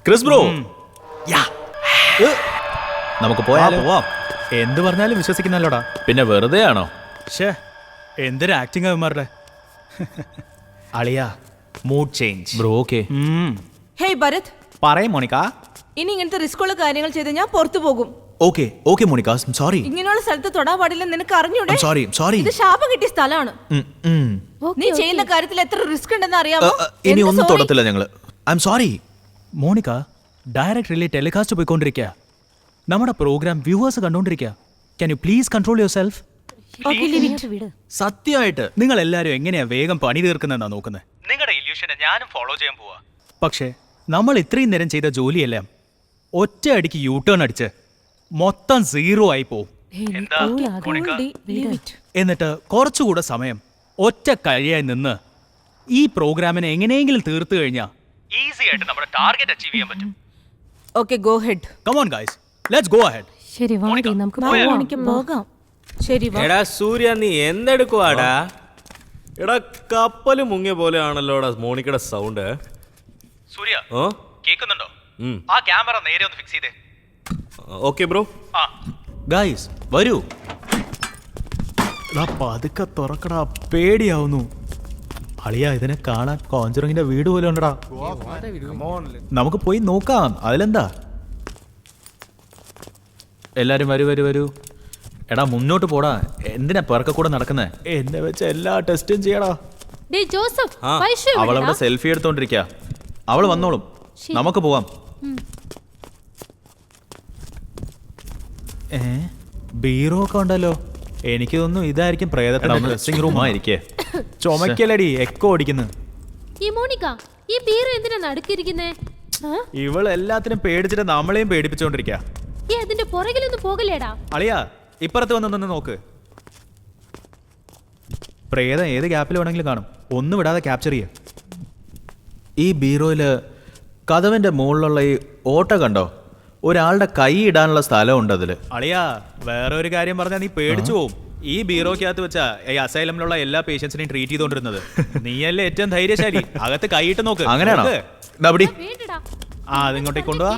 ക്രിസ് ബ്രോ, നമുക്ക് പോവാം. എന്ത് പറഞ്ഞാലും വിശ്വസിക്കുന്നല്ലോടാ. പിന്നെ വെറുതെ ആണോ? ഷേ, എന്തൊരു ആക്ടിങ് അവന്മാരുടെ. അളിയാ, mood change bro. Okay, hey Bharat, പറയും മോണിക്ക. ഇനി ഇങ്ങനത്തെ റിസ്കുള്ള കാര്യങ്ങൾ ചെയ്ത് ഞാൻ പുറത്തു പോകും. Okay Monica, sorry. ഇങ്ങനെയുള്ള സ്ഥലത്ത് തൊടാൻ പാടില്ല, നിനക്ക് അറിഞ്ഞൂടെ? സോറി. ഇത് ശാപം കിട്ടിയ സ്ഥലമാണ്. നീ ചെയ്യുന്ന കാര്യത്തിൽ എത്ര റിസ്ക് ഉണ്ടെന്ന് അറിയാമോ? ഇനി എന്ത് ഒന്നും sorry? തൊടത്തില്ല ഞങ്ങള്. I am sorry. Monika, direct relay telecast പോയിക്കൊണ്ടിരിക്കുക. നമ്മുടെ പ്രോഗ്രാം വ്യൂവേഴ്സ് കണ്ടോണ്ടിരിക്കുക. Can you please control yourself? സത്യമായിട്ട് നിങ്ങൾ എല്ലാരും എങ്ങനെയാ വേഗം പണി തീർക്കുന്നതെന്നാ നോക്കുന്നത്. നിങ്ങളുടെ ഇല്യൂഷനെ ഞാനും ഫോളോ ചെയ്യാൻ പോവാ. പക്ഷേ നമ്മൾ ഇത്രയും നേരം ചെയ്ത ജോലിയെല്ലാം ഒറ്റ അടിക്ക് യൂ ടേൺ അടിച്ച് മൊത്തം 0 ആയി പോവും. എന്നിട്ട് കുറച്ചുകൂടെ സമയം ഒറ്റ കഴിയായി നിന്ന് ഈ പ്രോഗ്രാമിനെ എങ്ങനെയെങ്കിലും തീർത്തു കഴിഞ്ഞാൽ ഈസി ആയിട്ട് നമ്മുടെ ടാർഗറ്റ് അച്ചീവ് ചെയ്യാൻ പറ്റും. Okay, go head. Come on guys, let's go ahead. ശരി, നമുക്ക് പോകാം. ശരി, വാ. എടാ സൂര്യ, നീ എന്തെടുക്കുവാടാ? എടാ കപ്പല് മുങ്ങിയ പോലെയാണല്ലോടാ മോണിക്കയുടെ സൗണ്ട്. സൂര്യ, ഓ കേൾക്കുന്നുണ്ടോ? ആ ക്യാമറ നേരെ ഒന്ന് ഫിക്സ് ചെയ്തേ. Okay bro. ഗൈസ് വരൂ. പതുക്കെ തുറക്കടാ, പേടിയാവുന്നു. അളിയാ, ഇതിനെ കാണാൻ കോഞ്ചറിങ്ങിന്റെ വീട് പോലെ ഉണ്ടടാ. നമുക്ക് പോയി നോക്കാം, അതിലെന്താ. എല്ലാരും വരൂ. എടാ മുന്നോട്ട് പോടാ. എന്തിനാ പിറക്കെ കൂടെ നടക്കുന്നേ? എന്നെ വെച്ച് എല്ലാ ടെസ്റ്റും ചെയ്യടാ. അവളവിടെ സെൽഫി എടുത്തോണ്ടിരിക്ക. അവള് വന്നോളും, നമുക്ക് പോവാം. ബീറോ ഒക്കെ ഉണ്ടല്ലോ. എനിക്ക് തോന്നുന്നു ഇതായിരിക്കും പ്രേതത്തിന്റെ ഡ്രസ്സിംഗ് റൂം ആയിരിക്കേ. ചുമക്കലടി, എക്കോ ഓടിക്കുന്നു. ഇവൾ എല്ലാത്തിനും പേടിച്ചിട്ട് നമ്മളെയും പേടിപ്പിച്ചോണ്ടിരിക്ക. അളിയാ, ഇപ്പുറത്ത് വന്നൊന്ന് നോക്ക്. പ്രേതം ഏത് ഗ്യാപ്പിൽ വേണമെങ്കിലും കാണും. ഒന്നും വിടാതെ ക്യാപ്ചർ ചെയ്യ. ഈ ബീറോയില് കതവിന്റെ മുകളിലുള്ള ഈ ഓട്ട കണ്ടോ? ഒരാളുടെ കൈ ഇടാനുള്ള സ്ഥലം ഉണ്ട് അതില്. അളിയാ, വേറെ ഒരു കാര്യം പറഞ്ഞാൽ നീ പേടിച്ചു പോവും. ഈ ബീറോക്കകത്ത് വെച്ചാ ഈ അസൈലമിലുള്ള എല്ലാ പേഷ്യൻസിനെയും ട്രീറ്റ് ചെയ്തോണ്ടിരുന്നത്. നീയല്ലേ ഏറ്റവും ധൈര്യശാലി. അകത്ത് കൈയിട്ട് നോക്ക്. അങ്ങനെയാണോ? അതിങ്ങോട്ടേക്ക് കൊണ്ടുപോവാ.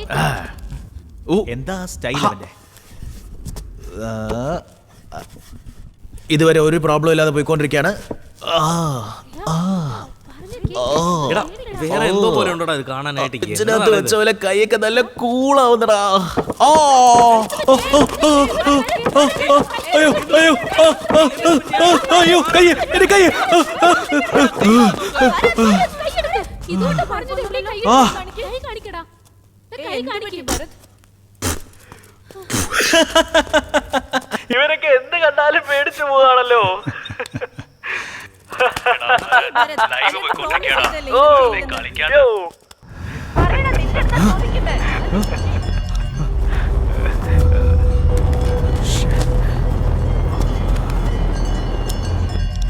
എന്താ സ്റ്റൈൽ അവന്റെ. ഇതുവരെ ഒരു പ്രോബ്ലം ഇല്ലാതെ പോയിക്കൊണ്ടിരിക്കുകയാണ്. വേറെ എന്തോ പോലെ ഉണ്ടോടാ ഇത് കാണാനായിട്ട്. ഇതിനകത്ത് വെച്ച പോലെ കൈയൊക്കെ നല്ല കൂളാവുന്നടാ. ഇവരൊക്കെ എന്ത് കണ്ടാലും പേടിച്ചു പോവാണല്ലോ.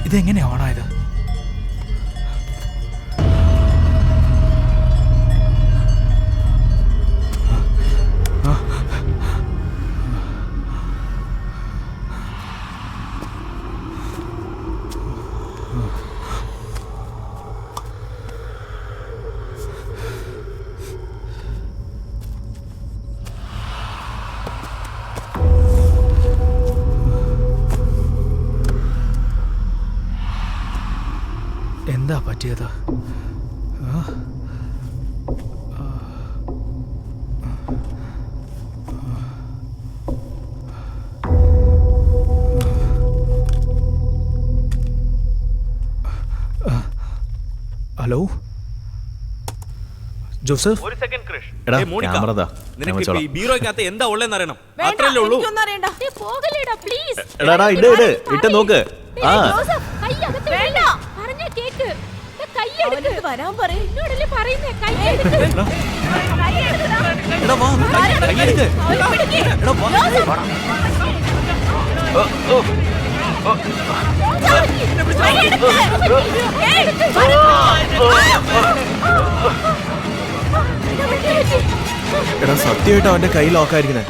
ഇതെങ്ങനെയാ ഓണായത്? എന്താ പറ്റിയത്? Hello Joseph. ഒരു സെക്കൻഡ് ക്രിഷ്. എടാ, മോണിക്ക, ക്യാമറ താ. നിനക്ക് ഈ ബീറോയ്ക്കകത്ത് എന്താ ഉള്ളതെന്ന് അറിയണം. അത്രയല്ലേ ഉള്ളൂ. എടാ ഇട്ട് നോക്ക്. വരാൻ പറയും. എടാ സത്യമായിട്ട് അവന്റെ കൈ ലോക്കായിരിക്കണേ.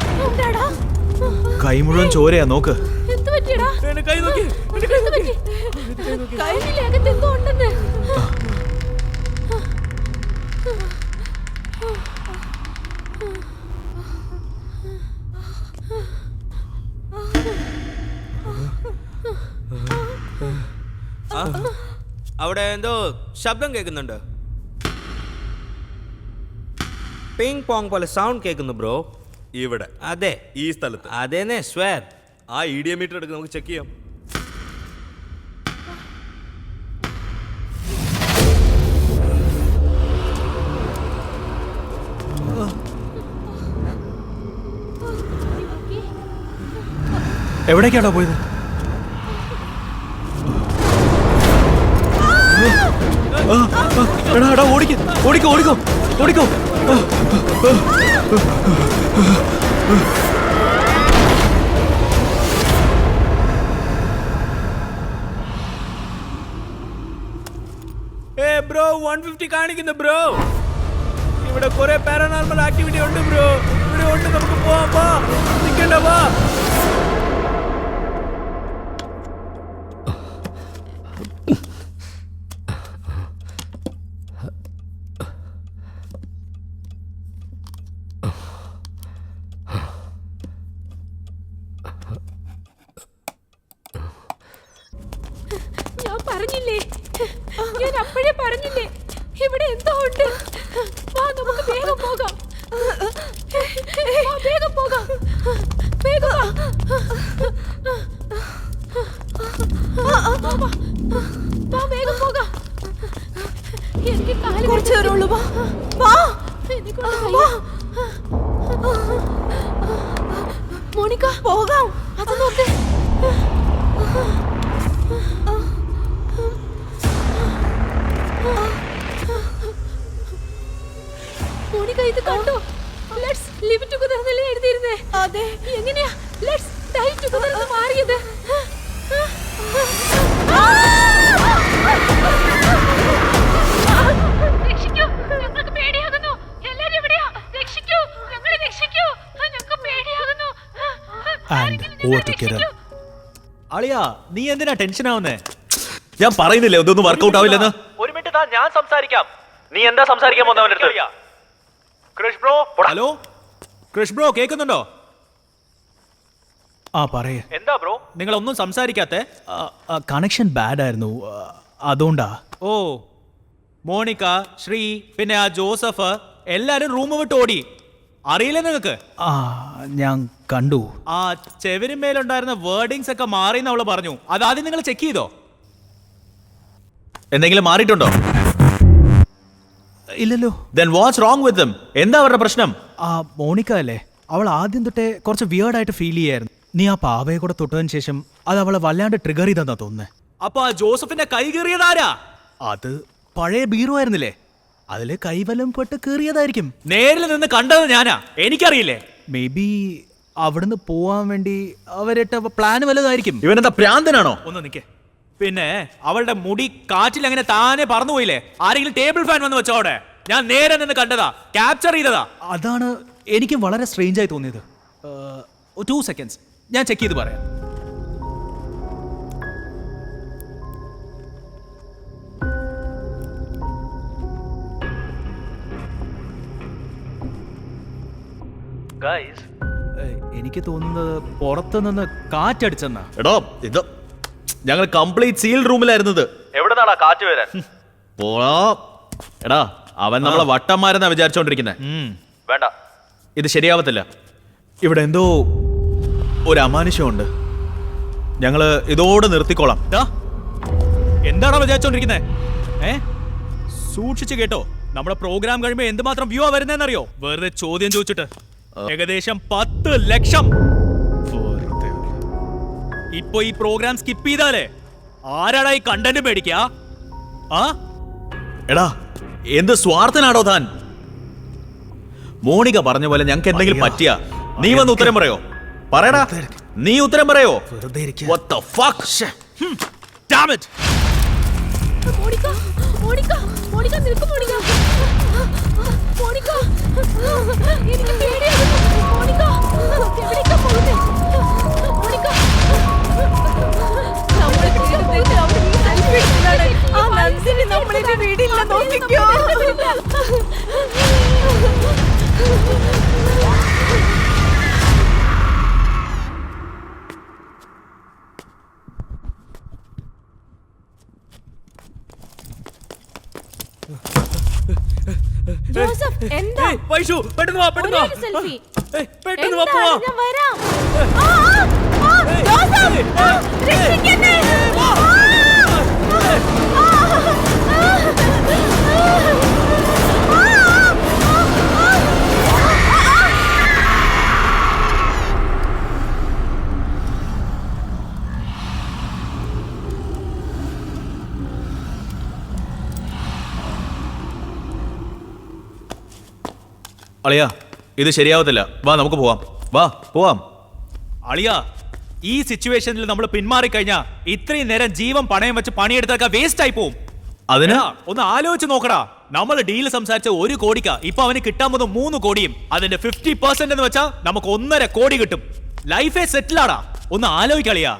കൈ മുഴുവൻ ചോരയാ, നോക്ക്. കൈ നോക്കി. അവിടെ എന്തോ ശബ്ദം കേൾക്കുന്നുണ്ട്. പിങ് പോങ് പോലെ സൗണ്ട് കേൾക്കുന്നു ബ്രോ. ഇവിടെ അതെ, ഈ സ്ഥലത്ത് അതേനെ സ്വയർ. ആ EDM മീറ്റർ എടുത്ത് നമുക്ക് ചെക്ക് ചെയ്യാം. എവിടേക്കാണോ പോയത്? എടാ ഓടിക്കോ ഓടിക്കോ ഓടിക്കോ ഓടിക്കോ. ബ്രോ 150 കാണിക്കുന്നു ബ്രോ. ഇവിടെ കുറെ പാരാനോർമൽ ആക്ടിവിറ്റി ഉണ്ട് ബ്രോ. ഇവിടെ ഉണ്ട്, നമുക്ക് പോവാം. വാ, നിൽക്കണ്ട, വാ. ഞാൻ പറഞ്ഞില്ലേ, ഞാൻ അപ്പോഴേ പറഞ്ഞില്ലേ ഇവിടെ എന്തോ ഉണ്ട്. വാ, നമുക്ക് വേഗം പോകാം. വാ, വേഗം പോകാം. വേഗം വാ. വാ, വേഗം പോകാം. എനിക്ക് കാല് കുറച്ച് നേരമുള്ളൂ. വാ വാ വാ. മോണിക്ക, പോകാം. അത് നോക്ക്. മോണിക്ക, ഇത് കണ്ടോ? ലെറ്റ്സ് ലിവ് ടുഗദർ എന്നല്ലേ എഴുതിയിരുന്നേ? അതെ. എങ്ങനെയാ ലെറ്റ്സ് ഡൈ ടുഗദർ എന്ന് മാറിയത്? രക്ഷിക്കൂ, ഞങ്ങൾക്ക് പേടിയാകുന്നു. എല്ലാവരും എവിടെയാ? രക്ഷിക്കൂ, ഞങ്ങളെ രക്ഷിക്കൂ. ഞങ്ങൾക്ക് പേടിയാകുന്നു. അളിയാ, നീ എന്തിനാ ടെൻഷൻ ആവുന്നേ? ഞാൻ പറയുന്നില്ലേ ഇതൊന്നും വർക്കൗട്ട് ആവില്ലെന്ന്. ഒരു മിനിറ്റ് ഞാൻ സംസാരിക്കാം. നീ എന്താ സംസാരിക്കാൻ പോകുന്നവന്റെ അടുത്ത്? Krish bro. Hello Krish bro, കേൾക്കുന്നുണ്ടോ? ആ പറയേ. എന്താ ബ്രോ? നിങ്ങളൊന്നും സംസാരിക്കാത്തെ? കണക്ഷൻ ബാഡ് ആയിരുന്നു, അതുകൊണ്ടാ. ഓ, മോണിക്ക, ശ്രീ, പിന്നെ ആ ജോസഫ് എല്ലാരും റൂം വിട്ട് ഓടി. അറിയില്ലേ നിങ്ങൾക്ക്? ആ, ഞാൻ കണ്ടു. ആ ചെവിരിന്മേലുണ്ടായിരുന്ന വേർഡിങ്സ് ഒക്കെ മാറിയെന്ന് അവള് പറഞ്ഞു. അതാദ്യം നിങ്ങൾ ചെക്ക് ചെയ്തോ? എന്തെങ്കിലും മാറിയിട്ടുണ്ടോ? ഇല്ലല്ലോ. Then what's wrong with them? എന്താ അവരുടെ പ്രശ്നം? ആ മോണിക്ക അല്ലേ, അവൾ ആദ്യം തൊട്ടേ കുറച്ച് വിയേർഡ് ആയിട്ട് ഫീൽ ചെയ്യായിരുന്നു. നീ ആ പാവയെ കൂടെ തൊട്ടതിന് ശേഷം അത് അവളെ വല്ലാണ്ട് ട്രിഗർ ചെയ്തെന്നാ തോന്നുന്നേ. അപ്പൊ ആ ജോസഫിന്റെ കൈ കീറിയതാരാ? അത് പഴയ ബീറോ ആയിരുന്നില്ലേ, അതില് കൈവലം പെട്ട് കീറിയതായിരിക്കും. നേരിൽ നിന്ന് കണ്ടത് ഞാനാ, എനിക്കറിയില്ലേ. മേ ബി അവിടുന്ന് പോവാൻ വേണ്ടി അവരിട്ട പ്ലാൻ വല്ലതായിരിക്കും. ഇവനെന്താ പ്രാന്തനാണോ? ഒന്ന് നിക്കേ. പിന്നെ അവളുടെ മുടി കാറ്റിൽ അങ്ങനെ താനെ പറന്നുപോയില്ലേ? ആരെങ്കിലും ടേബിൾ ഫാൻ വന്ന് വെച്ചോ അവിടെ? ഞാൻ നേരെ നിന്ന് കണ്ടതാ, ക്യാപ്ചർ ചെയ്തതാ. അതാണ് എനിക്കും വളരെ സ്ട്രേഞ്ച് ആയി തോന്നിയത്. 2 seconds, ഞാൻ ചെക്ക് ചെയ്ത് പറയാം. എനിക്ക് തോന്നുന്നത് പുറത്തു നിന്ന് കാറ്റടിച്ചെന്നാ. എടോ, ഇത് ഞങ്ങൾ കംപ്ലീറ്റ് സീൽ റൂമിലായിരുന്നത്. എവിടെന്നാടാ കാറ്റ് വരാൻ? എടാ, അവൻ നമ്മളെ വട്ടന്മാരെന്നാ വിചാരിച്ചോണ്ടിരിക്കുന്നേ. വേണ്ട, ഇത് ശരിയാവത്തില്ല. ഇവിടെ എന്തോ ഒരു അമാനുഷ്യമുണ്ട്. ഞങ്ങള് ഇതോടെ നിർത്തിക്കോളാം. എന്താണോ വിചാരിച്ചോണ്ടിരിക്കുന്നേ? സൂക്ഷിച്ചു കേട്ടോ, നമ്മുടെ പ്രോഗ്രാം കഴിയുമ്പോ എന്തുമാത്രം വ്യൂ ആ വരുന്നതെന്നറിയോ? വെറുതെ ചോദ്യം ചോദിച്ചിട്ട്. ഏകദേശം 10 ലക്ഷം. ഇപ്പൊ ഈ പ്രോഗ്രാം സ്കിപ്പ് ചെയ്താലേ ആരാടാ ഈ കണ്ടന്റ് മേടിക്കാ? എടാ, എന്ത് സ്വാർത്ഥനാടോ താൻ? മോണിക പറഞ്ഞ പോലെ ഞങ്ങൾക്ക് എന്തെങ്കിലും പറ്റിയ നീ വന്ന് ഉത്തരം പറയോ? പറയടാ, നീ ഉത്തരം പറയോ? What the fuck? Damn it! Monica, Monica, Monica, നിൽക്കൂ മോണിക്ക. മോണിക്ക, എനിക്ക് പേടിയാകുന്നു. മോണിക്ക, എവിടേക്കാ പോകുന്നേ? മോണിക്ക, നമ്മൾ ചെയ്തത് അവിടെ സെൽഫി എടുക്കുന്നതാണ്. ആ നന്ദിനി നമ്മളിന്റെ വീടില്ല, നോക്കിക്കോ. വൈഷു പെട്ടെന്ന് വാ പെട്ടെന്ന് വാ. സെൽഫി പെട്ടെന്ന് വാ പോവാം. ഞാൻ വരാം. ജോസഫ്, രക്ഷിക്കണേ. അളിയാ ഇത് ശരിയാവത്തില്ല, വാ നമുക്ക് പോവാം, വാ പോവാം. അളിയാ ഈ സിറ്റുവേഷനിൽ നമ്മൾ പിന്മാറിക്കഴിഞ്ഞാ ഇത്രയും നേരം ജീവൻ പണയം വെച്ച് പണിയെടുത്തൊക്കെ വേസ്റ്റ് ആയി പോവും. അതിന് ഒന്ന് ആലോചിച്ച് നോക്കടാ, നമ്മൾ ഡീൽ സംസാരിച്ച 1 കോടിക്കാ ഇപ്പൊ അവന് കിട്ടാൻ പോകുന്ന 3 കോടിയും അതിന്റെ 50% എന്ന് വെച്ചാ നമുക്ക് 1.5 കോടി കിട്ടും. ലൈഫേ സെറ്റിലാടാ, ഒന്ന് ആലോചിക്കളിയാ.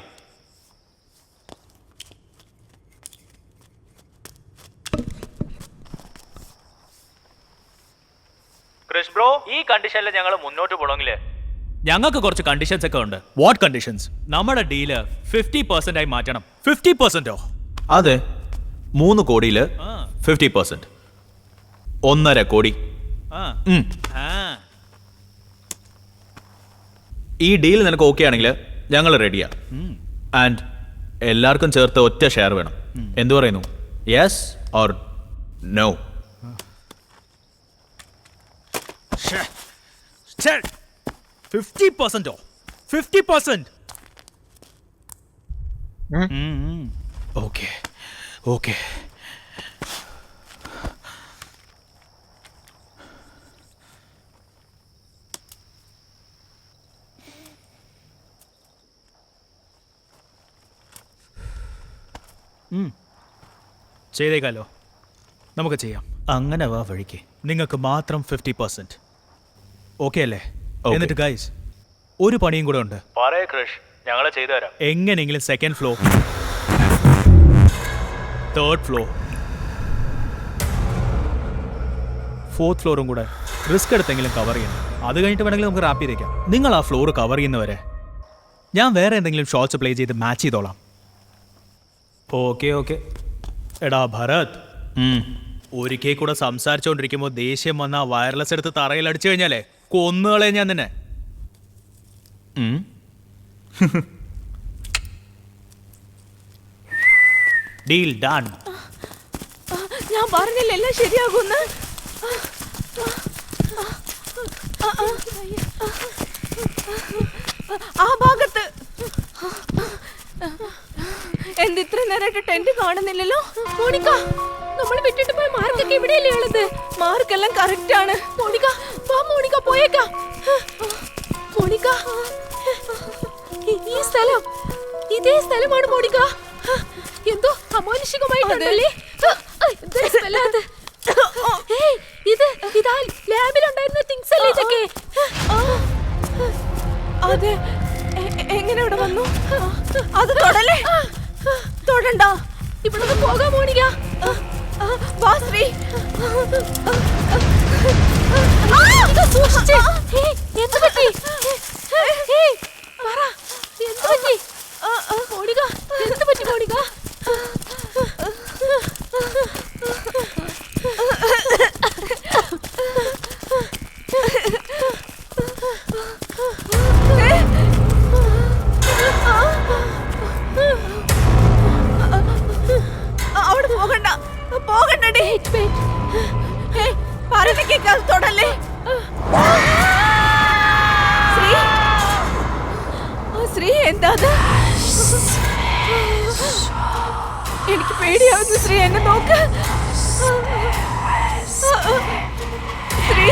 ക്രിഷ് ബ്രോ, ഈ കണ്ടീഷനിൽ ഞങ്ങൾ മുന്നോട്ട് പോകണമെങ്കിലേ ഞങ്ങൾക്ക് കുറച്ച് കണ്ടീഷൻസ് ഒക്കെ ഉണ്ട്. What conditions? നമ്മുടെ ഡീല് 50% ആയി മാറ്റണം. 50%ഓ? അതെ, 3 കോടിയില് 50%, 1.5 കോടി. ഈ ഡീൽ നിനക്ക് ഓക്കെ ആണെങ്കിൽ ഞങ്ങൾ റെഡിയാ. ആൻഡ് എല്ലാവർക്കും ചേർത്ത് ഒറ്റ ഷെയർ വേണം. എന്തു പറയുന്നു? Yes or no? 50%ഓ? 50%? Okay okay. ചെയ്തേക്കാലോ, നമുക്ക് ചെയ്യാം. അങ്ങനെ വാ വഴിക്ക്. നിങ്ങൾക്ക് മാത്രം 50%. ഓക്കെ അല്ലേ? എന്നിട്ട് ഗൈസ് ഒരു പണിയും കൂടെ ഉണ്ട്. പറയേ ക്രിഷ്, ഞങ്ങൾ ചെയ്തു തരാം. എങ്ങനെയെങ്കിലും 2nd floor, 3rd floor, 4th ഫ്ലോറും കൂടെ റിസ്ക് എടുത്തെങ്കിലും കവർ ചെയ്യണം. അത് കഴിഞ്ഞിട്ട് വേണമെങ്കിൽ നമുക്ക് റാപ്പ് ചെയ്തേക്കാം. നിങ്ങൾ ആ ഫ്ലോർ കവർ ചെയ്യുന്നവരെ ഞാൻ വേറെ എന്തെങ്കിലും ഷോട്ട്സ് പ്ലേ ചെയ്ത് മാച്ച് ചെയ്തോളാം. Okay okay. എടാ ഭരത്, ഒരിക്കൽ കൂടെ സംസാരിച്ചുകൊണ്ടിരിക്കുമ്പോൾ ദേഷ്യം വന്ന വയർലെസ് എടുത്ത് തറയിൽ അടിച്ചു കഴിഞ്ഞാലേ കൊന്നുകളെ ഞാൻ തന്നെ. Deal done. ഞാൻ പറഞ്ഞില്ല എല്ലാം ശരിയാകുമെന്ന്. ആ ഭാഗത്ത് എന്ത് ഇത്ര നേരമായിട്ട് ടെന്റ് കാണുന്നില്ലല്ലോ? മോണിക്ക, നമ്മൾ വിട്ടിട്ട് പോയ മാർക്കൊക്കെ ഇവിടെയല്ലേ ഉള്ളത്? മാർക്കെല്ലാം കറക്റ്റ് ആണ്. മോണിക്ക വാ, മോണിക്ക പോയേക്കാം. മോണിക്ക, ഈ സ്ഥലം ഇതേ സ്ഥലമാണ് മോണിക്ക. എന്തോ അമാനുഷികമായിട്ടുണ്ടല്ലേ? ഇതാ ലാബിലുണ്ടായിരുന്ന തിങ്സ് അല്ലേ ഇതൊക്കെ? അതെ. എങ്ങനെ ഇവിടെ വന്നു? അത് തൊടല്ലേ? തൊടണ്ട. ഇവിടുന്ന് പോകാം മോണിക്ക. വാ ശ്രീ. എന്ത് പറ്റി? പറ, എന്ത് പറ്റി മോണിക്ക? എന്ത് പറ്റി മോണിക്ക? അവിടെ പോകണ്ട, പോകണ്ടേ. പറഞ്ഞേക്കാ, തൊടല്ലേ. ശ്രീ, ശ്രീ എന്താ? എനിക്ക് പേടിയാവുന്നു ശ്രീ, എന്നെ നോക്ക്. ശ്രീ,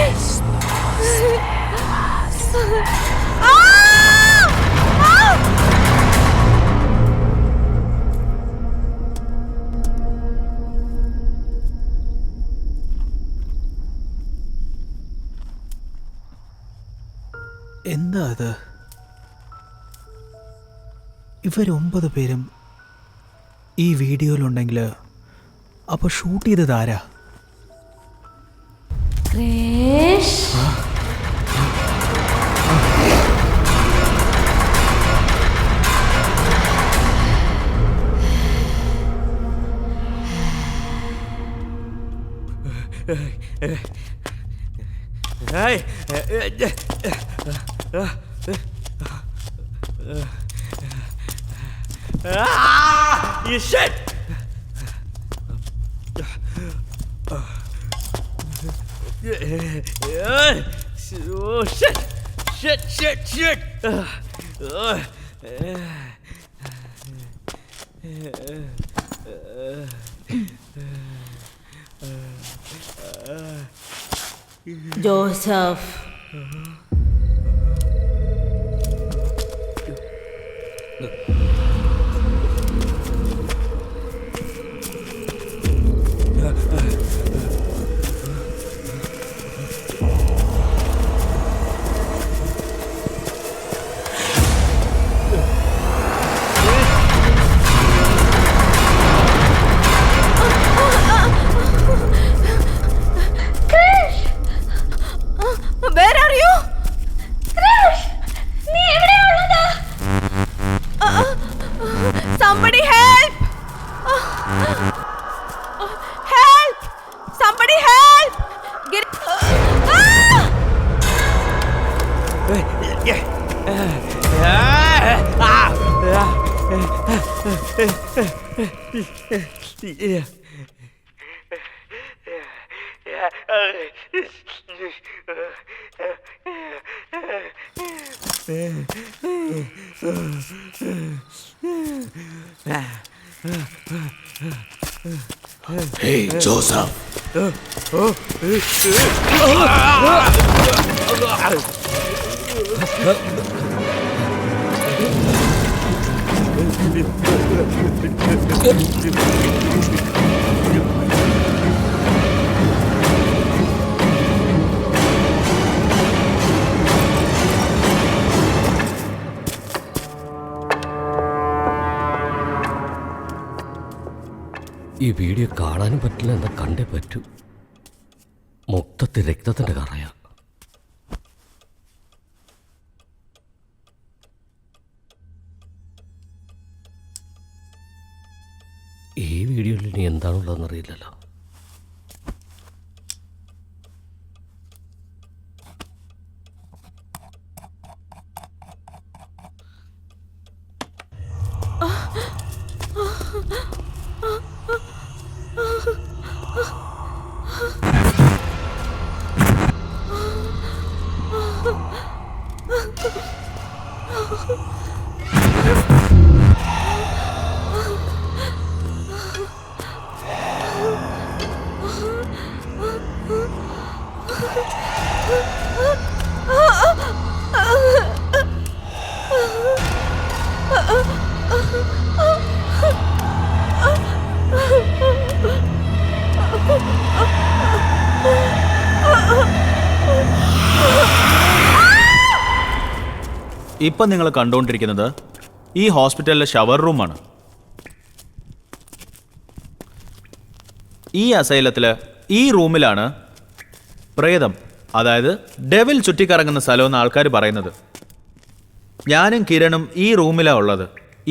എന്താ അത്? ഇവർ 9 പേരും ഈ വീഡിയോയിലുണ്ടെങ്കിൽ അപ്പോൾ ഷൂട്ട് ചെയ്തത് ആരാ? You shit! Oh shit! Shit! Joseph, Where are you? Somebody help! Help! Somebody help! Get Hey, Joseph. ഈ വീഡിയോ കാണാനും പറ്റില്ല, എന്താ കണ്ടേ പറ്റൂ. മൊത്തത്തിൽ രക്തത്തിൻ്റെ കറയാ. ഈ വീഡിയോയിൽ ഇനി എന്താണുള്ളതെന്നറിയില്ലല്ലോ. ഇപ്പം നിങ്ങൾ കണ്ടുകൊണ്ടിരിക്കുന്നത് ഈ ഹോസ്പിറ്റലിലെ ഷവർ റൂമാണ്. ഈ അസൈലത്തിൽ ഈ റൂമിലാണ് പ്രേതം, അതായത് ഡെവിൽ ചുറ്റിക്കറങ്ങുന്ന സ്ഥലമെന്ന് ആൾക്കാർ പറയുന്നത്. ഞാനും കിരണും ഈ റൂമിലാണ് ഉള്ളത്.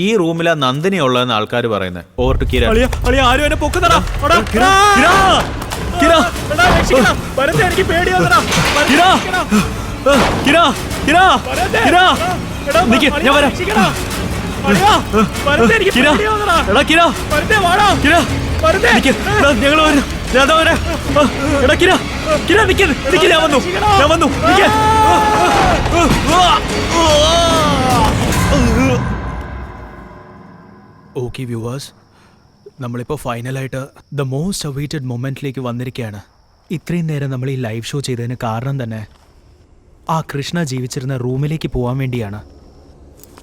ഈ റൂമിലാണ് നന്ദിനി ഉള്ളതെന്ന് ആൾക്കാർ പറയുന്നത്. Over to Kiran. ആരും എന്നെ പൊക്കുന്നടാ. എനിക്ക് പേടിയാ. ഓക്കെ വ്യൂവേഴ്സ്, നമ്മളിപ്പോൾ ഫൈനലായിട്ട് ദ മോസ്റ്റ് അവൈറ്റഡ് മൊമെന്റിലേക്ക് വന്നിരിക്കുകയാണ്. ഇത്രയും നേരം നമ്മൾ ഈ ലൈവ് ഷോ ചെയ്തതിന് കാരണം തന്നെ ആ കൃഷ്ണ ജീവിച്ചിരുന്ന റൂമിലേക്ക് പോകാൻ വേണ്ടിയാണ്.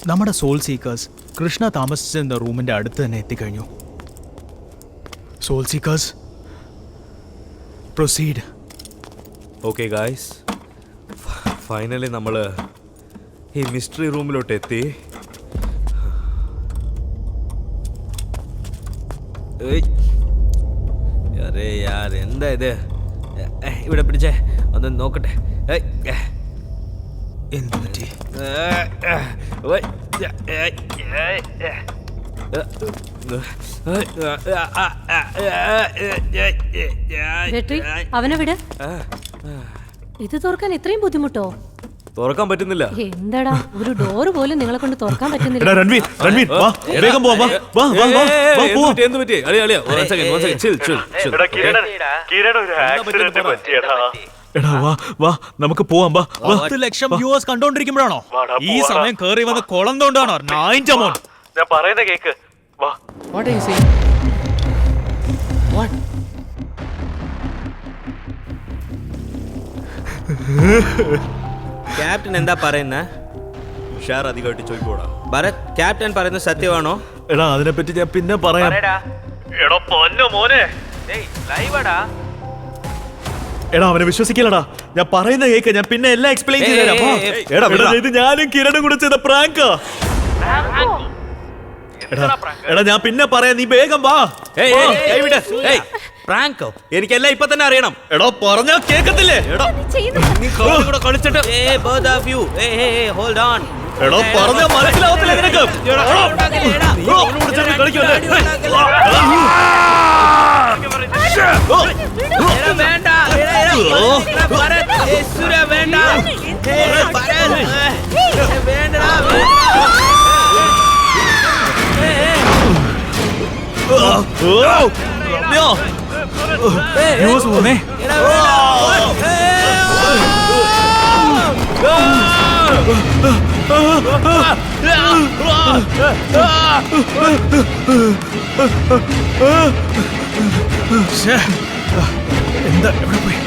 നമ്മുടെ സോൾ സീക്കേഴ്സ് കൃഷ്ണ താമസിച്ചിരുന്ന റൂമിൻ്റെ അടുത്ത് തന്നെ എത്തിക്കഴിഞ്ഞു. Soul seekers, proceed. Okay guys, finally നമ്മൾ ഈ മിസ്റ്ററി റൂമിലോട്ട് എത്തി. അരേ യാർ, എന്താ ഇത്? ഇവിടെ പിടിച്ചേ, ഒന്ന് നോക്കട്ടെ. എന്ത് പറ്റി? വെട്രി, അവനെ വിട്. ഇത് തുറക്കാൻ ഇത്രയും ബുദ്ധിമുട്ടോ? തുറക്കാൻ പറ്റുന്നില്ല. എന്താടാ, ഒരു ഡോറ് പോലും നിങ്ങളെ കൊണ്ട് തുറക്കാൻ എടാ പറ്റുന്നില്ല. രൺവീർ രൺവീർ വാ വേഗം പോവാം വാ വാ വാ വാ പോ എന്ത് പറ്റി? അളിയ അളിയ one second, chill. എടാ കിരൺ ഒരു ആക്സിഡന്റ് പറ്റിയടാ. എടാ വാ വാ നമുക്ക് പോവാം വാ 10 ലക്ഷം വ്യൂവേഴ്സ് കണ്ടോണ്ടിരിക്കുമ്പോഴാണോ ഈ സമയം കേറി വന്ന് കുളം തോണ്ടാണോ നായിന്റെ മോൻ? ഞാൻ പറയുന്ന കേക്ക്. വാ. ക്യാപ്റ്റൻ എന്താ പറയുന്നേ? ഷെയർ അധികമായിട്ട് ചോദിക്കൂടാ. ഭരത്, ക്യാപ്റ്റൻ പറയുന്നത് സത്യമാണോ? എടാ അതിനെപ്പറ്റി ഞാൻ പിന്നെ പറയാം. എടാ പൊന്നു മോനെ. എടാ അവനെ വിശ്വസിക്കില്ലടാ, ഞാൻ പറയുന്ന കേക്ക്, ഞാൻ പിന്നെ എല്ലാം എക്സ്പ്ലെയിൻ ചെയ്തുതരാം. വാ. എടാ ഇത് ഞാനും കിരണും കൂടെ ചെയ്ത പ്രാങ്കാ. എടാ ഞാൻ പിന്നെ പറയാം, നീ വേഗം വാ. പ്രാങ്കോ? എനിക്കെല്ലാം ഇപ്പൊ തന്നെ അറിയണം. എടാ പറഞ്ഞാ കേക്കത്തില്ലേ? എടാ കളിച്ചിട്ട് both of you. Hold on. എടാ പറഞ്ഞാ മനസ്സിലാവത്തില്ല നിനക്ക്. എന്താ എവിടെ പോയി?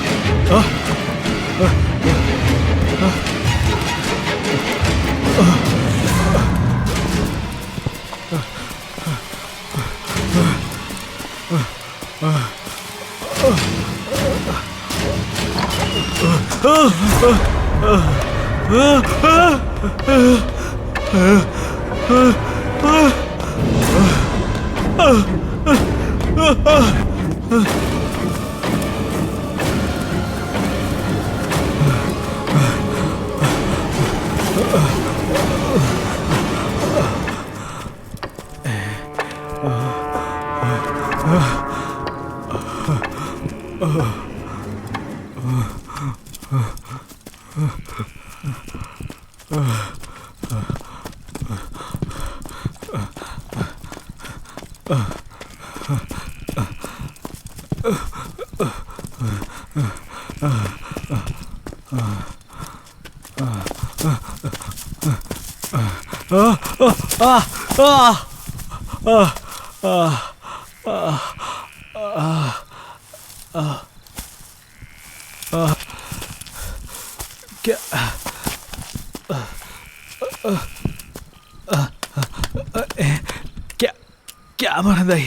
ക്യാമറ എന്തായി?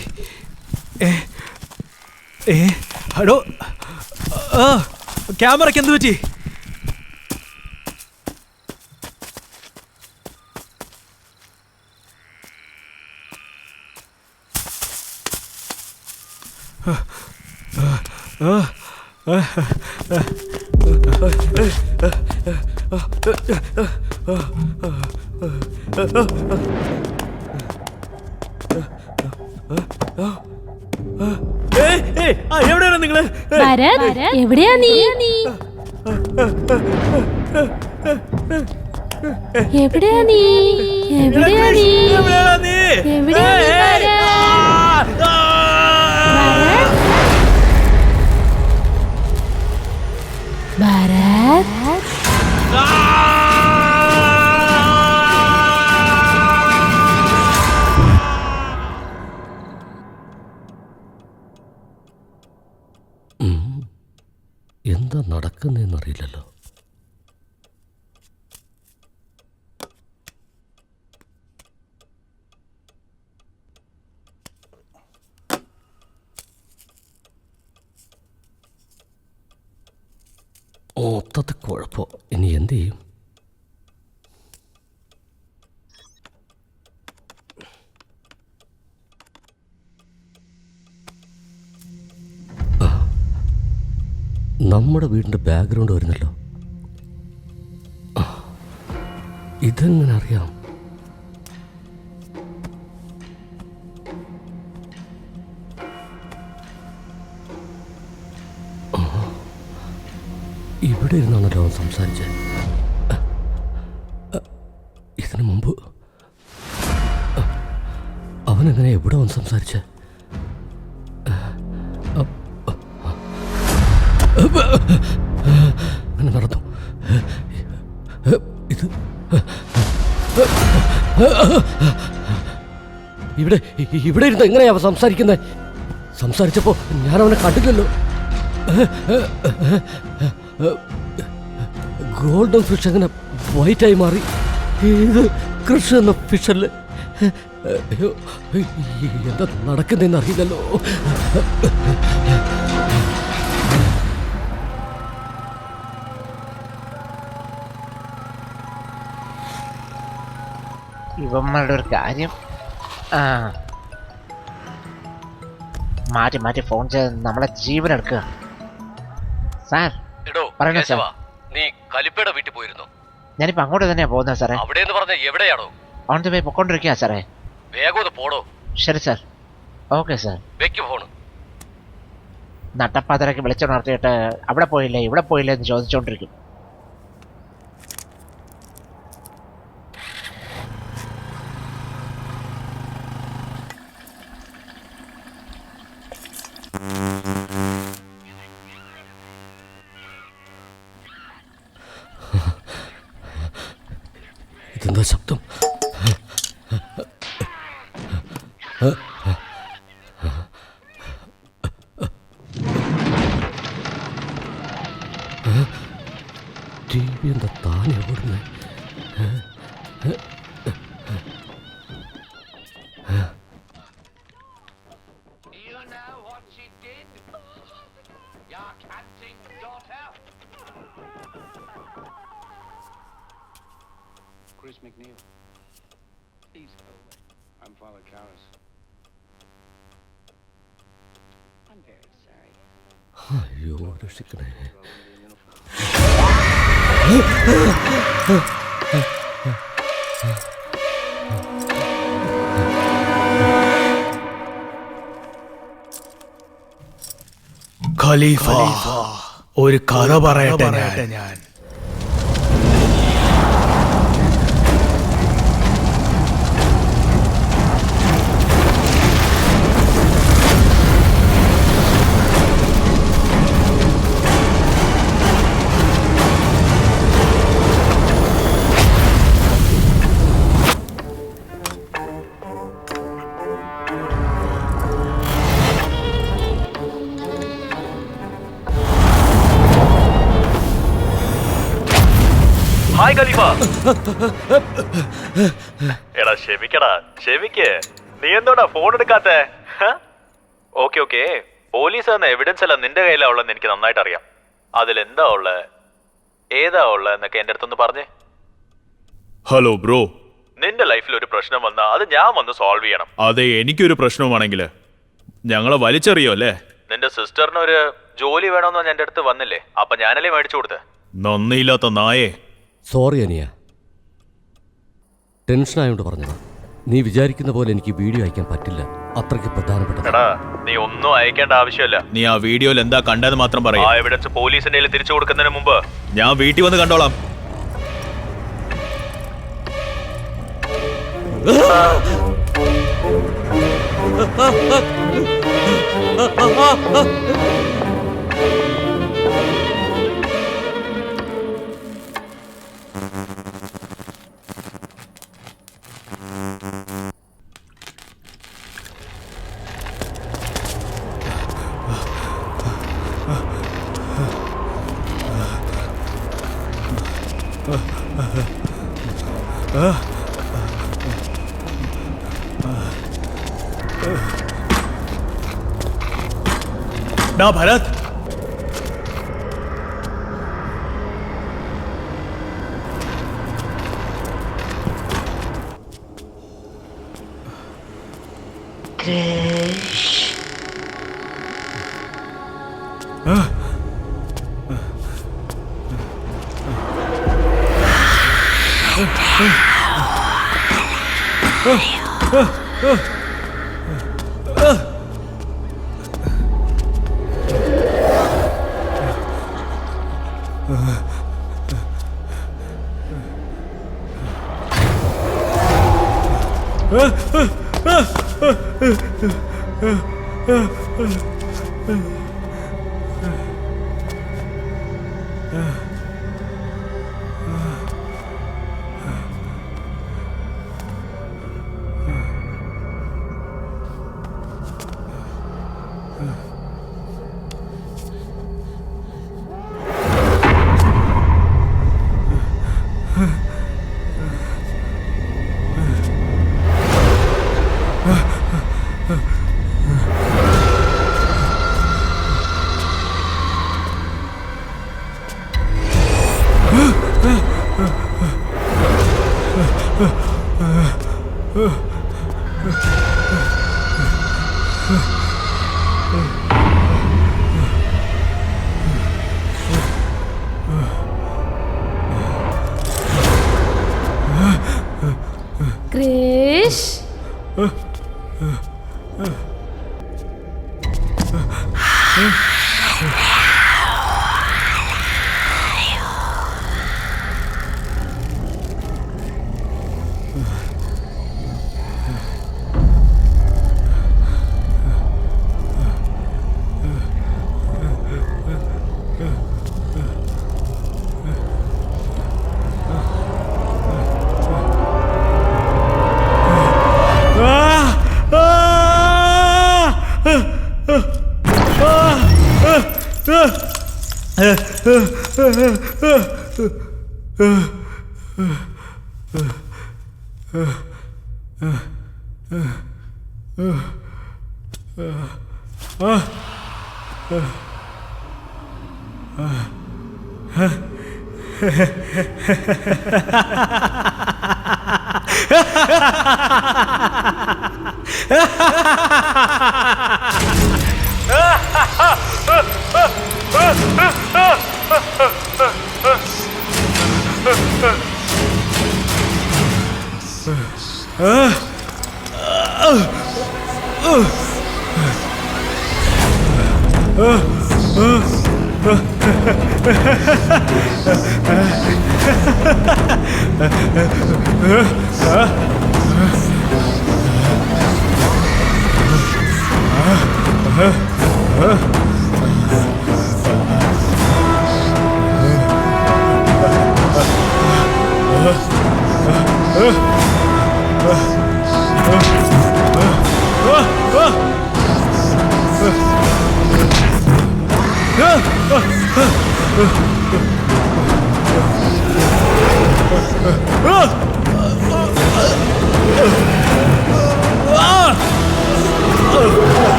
ഹലോ, ക്യാമറയ്ക്ക് എന്ത് പറ്റി? എവിടെയാണ് നിങ്ങള്? എവിടെയാ നീ? എവിടെയാ നീ? എവിടെയാ നീ? എവിടെയാ നീ? ഭാരത്, എന്താ നടക്കുന്നതെന്നറിയില്ലല്ലോ. മൊത്തത്തിൽ കുഴപ്പം. ഇനി എന്ത് ചെയ്യും? നമ്മുടെ വീടിൻ്റെ ബാക്ക്ഗ്രൗണ്ട് വരുന്നല്ലോ. ഇതെങ്ങനെ അറിയാം? ഇവ ഇവിടെ ഇരുന്നാണല്ലോ അവൻ സംസാരിച്ചത്. ഇതിനു മുമ്പ് അവനെങ്ങനെ എവിടെ വന്ന് സംസാരിച്ചേ? അങ്ങനെ നടന്നു. ഇത് ഇവിടെ ഇവിടെ ഇരുന്ന് എങ്ങനെയാ അവൻ സംസാരിക്കുന്നത്? സംസാരിച്ചപ്പോ ഞാൻ അവനെ കണ്ടില്ലല്ലോ. ഗോൾഡൻ ഫിഷ് എങ്ങനെ വൈറ്റായി മാറി? ഇത് കൃഷി എന്ന ഫിഷല്ലേ? എന്താ നടക്കുന്നതെന്ന് അറിയില്ലല്ലോ. ഇവന്മാരുടെ ഒരു കാര്യം. മാറ്റി മാറ്റി ഫോൺ ചെയ്ത് നമ്മളെ ജീവൻ എടുക്കുക. സാർ പറയണോ സാർ? നീ കലിപ്പയുടെ വീട്ടിൽ പോയിരുന്നു? ഞാനിപ്പോ അങ്ങോട്ട് തന്നെയാ പോകുന്നത് സാറേ. അവിടെ എവിടെയാണോ? ഓൺ ദ വേ പൊക്കോണ്ടിരിക്കുക സാറേ. വേഗം പോടോ. ശരി സാർ. Okay sir. വെക്ക് ഫോണ്. നട്ടപ്പാതിരക്ക് വിളിച്ചുണർത്തിയിട്ട് അവിടെ പോയില്ലേ ഇവിടെ പോയില്ലേ എന്ന് ചോദിച്ചോണ്ടിരിക്കും. ഇതെന്താ ശബ്ദം? ടി വി എന്താ താനെ ഓടുന്നത്? Chris McNeil. Please go away. I'm Father Karras. I'm very sorry. അയ്യോ രക്ഷിക്കണേ. ഖലീഫ, ഒരു കഥ പറയട്ടെ ഞാൻ. ഹായ് ഖലീഫ. എടാ ക്ഷമിക്കടാ, ക്ഷമിക്ക്. നീ എന്തോടാ ഫോൺ എടുക്കാത്തെ? ഓക്കെ പോലീസ് എന്ന എവിഡൻസ് എല്ലാം നിന്റെ കയ്യിലാ ഉള്ളതെന്ന് എനിക്ക് നന്നായിട്ട് അറിയാം. അതിലെന്താ ഉള്ളത്, ഏതാ ഉള്ളത് എന്നൊക്കെ എൻ്റെ അടുത്തൊന്ന് പറഞ്ഞേ. ഹലോ ബ്രോ, നിന്റെ ലൈഫിൽ ഒരു പ്രശ്നം വന്നാൽ അത് ഞാൻ വന്ന് സോൾവ് ചെയ്യണം. അതെ, എനിക്കൊരു പ്രശ്നമാണെങ്കിൽ ഞങ്ങളെ വലിച്ചെറിയോ അല്ലേ? നിന്റെ സിസ്റ്ററിന് ഒരു ജോലി വേണമെന്ന് പറഞ്ഞ് എൻ്റെ അടുത്ത് വന്നില്ലേ? അപ്പൊ ഞാനല്ലേ മേടിച്ചു കൊടുത്തത്? നന്ദിയില്ലാത്ത നായേ. സോറി അനിയ, ടെൻഷനായോണ്ട് പറഞ്ഞതാ. നീ വിചാരിക്കുന്ന പോലെ എനിക്ക് വീഡിയോ അയക്കാൻ പറ്റില്ല, അത്രയ്ക്ക് പ്രധാനപ്പെട്ട. എടാ നീ ഒന്നും അയക്കേണ്ട ആവശ്യമില്ല. നീ ആ വീഡിയോയിൽ എന്താ കണ്ടെന്ന് മാത്രം ആ പറയാം. എവിഡൻസ് പോലീസിന്റെ കയ്യിൽ തിരിച്ചു കൊടുക്കുന്നതിന് മുമ്പ് ഞാൻ വീട്ടിൽ വന്ന് കണ്ടോളാം. ഡാ ഭരത്, ക്രിഷ്,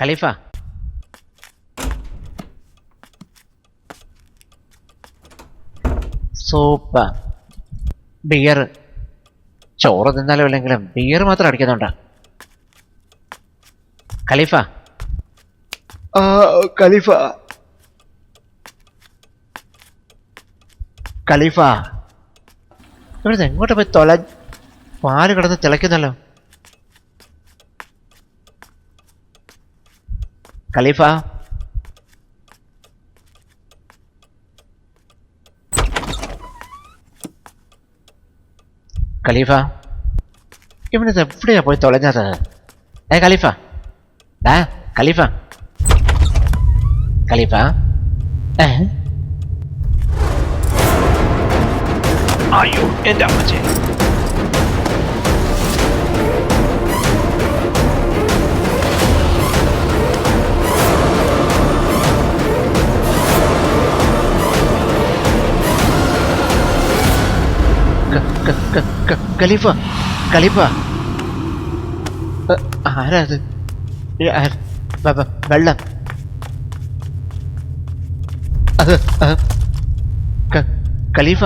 ഖലീഫ, സൂപ്പർ ബിയർ. ചോറ് തിന്നാലും ഇല്ലെങ്കിലും ബിയർ മാത്രം അടിക്കുന്നുണ്ട്. ഖലീഫ, ഖലീഫ, ഖലീഫ, ഇവിടുന്ന് എങ്ങോട്ട് പോയി പാല് കിടന്ന് തിളയ്ക്കുന്നല്ലോ. ഖലീഫ, ഖലീഫ, ഇവിടുന്ന് എവിടെയാ പോയി തൊലഞ്ഞത്? ഖലീഫ, ഖലീഫ, ഖലീഫ, അയ്യോ എന്റെ അമ്മച്ചേ. ഖലീഫ ഖലീഫ ആരാ അത്? വെള്ളം അത് ഖലീഫ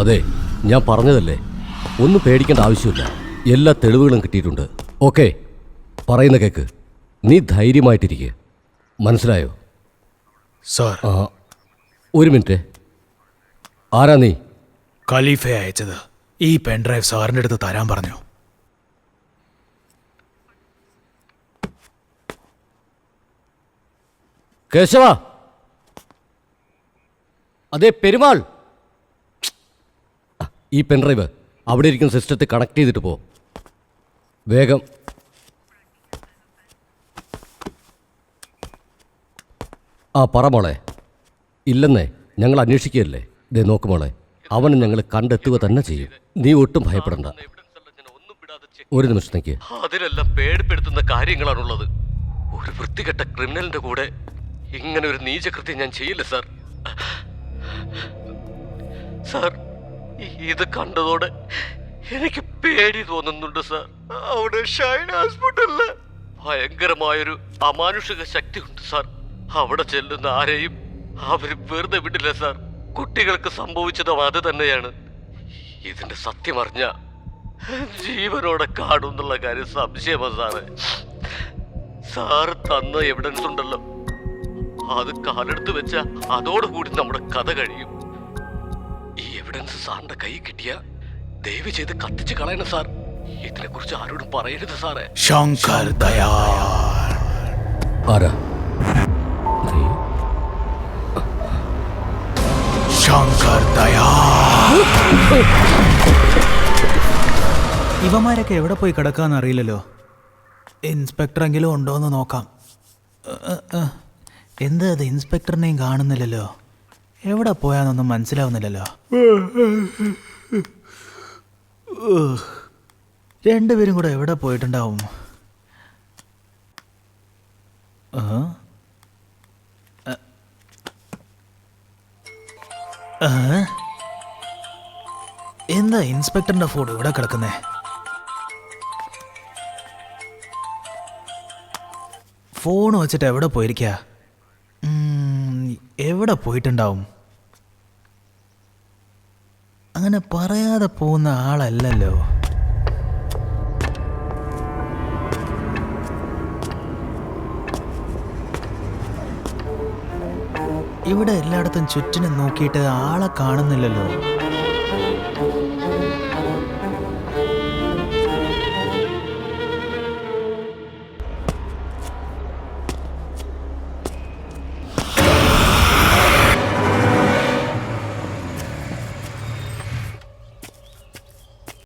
അതെ, ഞാൻ പറഞ്ഞതല്ലേ, ഒന്നും പേടിക്കേണ്ട ആവശ്യമില്ല. എല്ലാ തെളിവുകളും കിട്ടിയിട്ടുണ്ട്. ഓക്കെ, പറയുന്ന കേക്ക്. നീ ധൈര്യമായിട്ടിരിക്കുക, മനസ്സിലായോ? സാർ, ഒരു മിനിറ്റ്. ആരാ നീ? ഖലീഫ അയച്ചത്. ഈ പെൻഡ്രൈവ് സാറിൻ്റെ അടുത്ത് തരാൻ പറഞ്ഞു. കേശവ, അതെ പെരുമാൾ, ഈ പെൻഡ്രൈവ് അവിടെ ഇരിക്കുന്ന സിസ്റ്റത്തിൽ കണക്ട് ചെയ്തിട്ട് പോ വേഗം. പറ മോളെ. ഇല്ലെന്നേ, ഞങ്ങൾ അന്വേഷിക്കുകയല്ലേ. ദേ നോക്ക് മോളെ, അവനെ ഞങ്ങൾ കണ്ടെത്തുക തന്നെ ചെയ്യും. നീ ഒട്ടും ഭയപ്പെടണ്ട. ഒരു നിമിഷത്തേക്ക്. അതിലെല്ലാം പേടിപ്പെടുത്തുന്ന കാര്യങ്ങളാണുള്ളത്. ഒരു വൃത്തികെട്ട ക്രിമിനലിന്റെ കൂടെ ഇങ്ങനെ ഒരു നീചകൃത്യം ഞാൻ ചെയ്യില്ല സാർ. സാർ, ഇത് കണ്ടതോടെ എനിക്ക് പേടി തോന്നുന്നുണ്ട് സാർ. അവിടെ ഷൈൻ ഹോസ്പിറ്റലില് ഭയങ്കരമായൊരു അമാനുഷിക ശക്തി ഉണ്ട് സാർ. അവിടെ ചെല്ലുന്ന ആരെയും അവര് വെറുതെ വിടില്ല സാർ. കുട്ടികൾക്ക് സംഭവിച്ചതും അത് തന്നെയാണ്. ഇതിന്റെ സത്യം അറിഞ്ഞ ജീവനോടെ കാണുന്നുള്ള കാര്യം സംശയമാണ് സാറേ. സാറ് തന്ന എവിഡൻസ് ഉണ്ടല്ലോ, അത് കാലെടുത്ത് വെച്ച അതോടുകൂടി നമ്മുടെ കഥ കഴിയും. ഈ എവിഡൻസ് സാറിന്റെ കൈ കിട്ടിയ ദയവ് ചെയ്ത് കത്തിച്ച് കളയണം സാർ. ഇതിനെ കുറിച്ച് ആരോടും പറയരുത് സാറേ. ശങ്കർ ദയാൽ. ആരാ? ശങ്കർ ദയാൽ. ഇവന്മാരൊക്കെ എവിടെ പോയി കിടക്കാന്ന് അറിയില്ലല്ലോ. ഇൻസ്പെക്ടറെങ്കിലും ഉണ്ടോന്ന് നോക്കാം. എന്താ അത്, ഇൻസ്പെക്ടറിനെയും കാണുന്നില്ലല്ലോ. എവിടെ പോയാന്നൊന്നും മനസ്സിലാവുന്നില്ലല്ലോ. രണ്ടുപേരും കൂടെ എവിടെ പോയിട്ടുണ്ടാവും? എന്താ ഇൻസ്പെക്ടറിന്റെ ഫോൺ ഇവിടെ കിടക്കുന്നേ? ഫോൺ വെച്ചിട്ട് എവിടെ പോയിരിക്ക? എവിടെ പോയിട്ടുണ്ടാവും? അങ്ങനെ പറയാതെ പോകുന്ന ആളല്ലല്ലോ. ഇവിടെ എല്ലായിടത്തും ചുറ്റിനും നോക്കിയിട്ട് ആളെ കാണുന്നില്ലല്ലോ.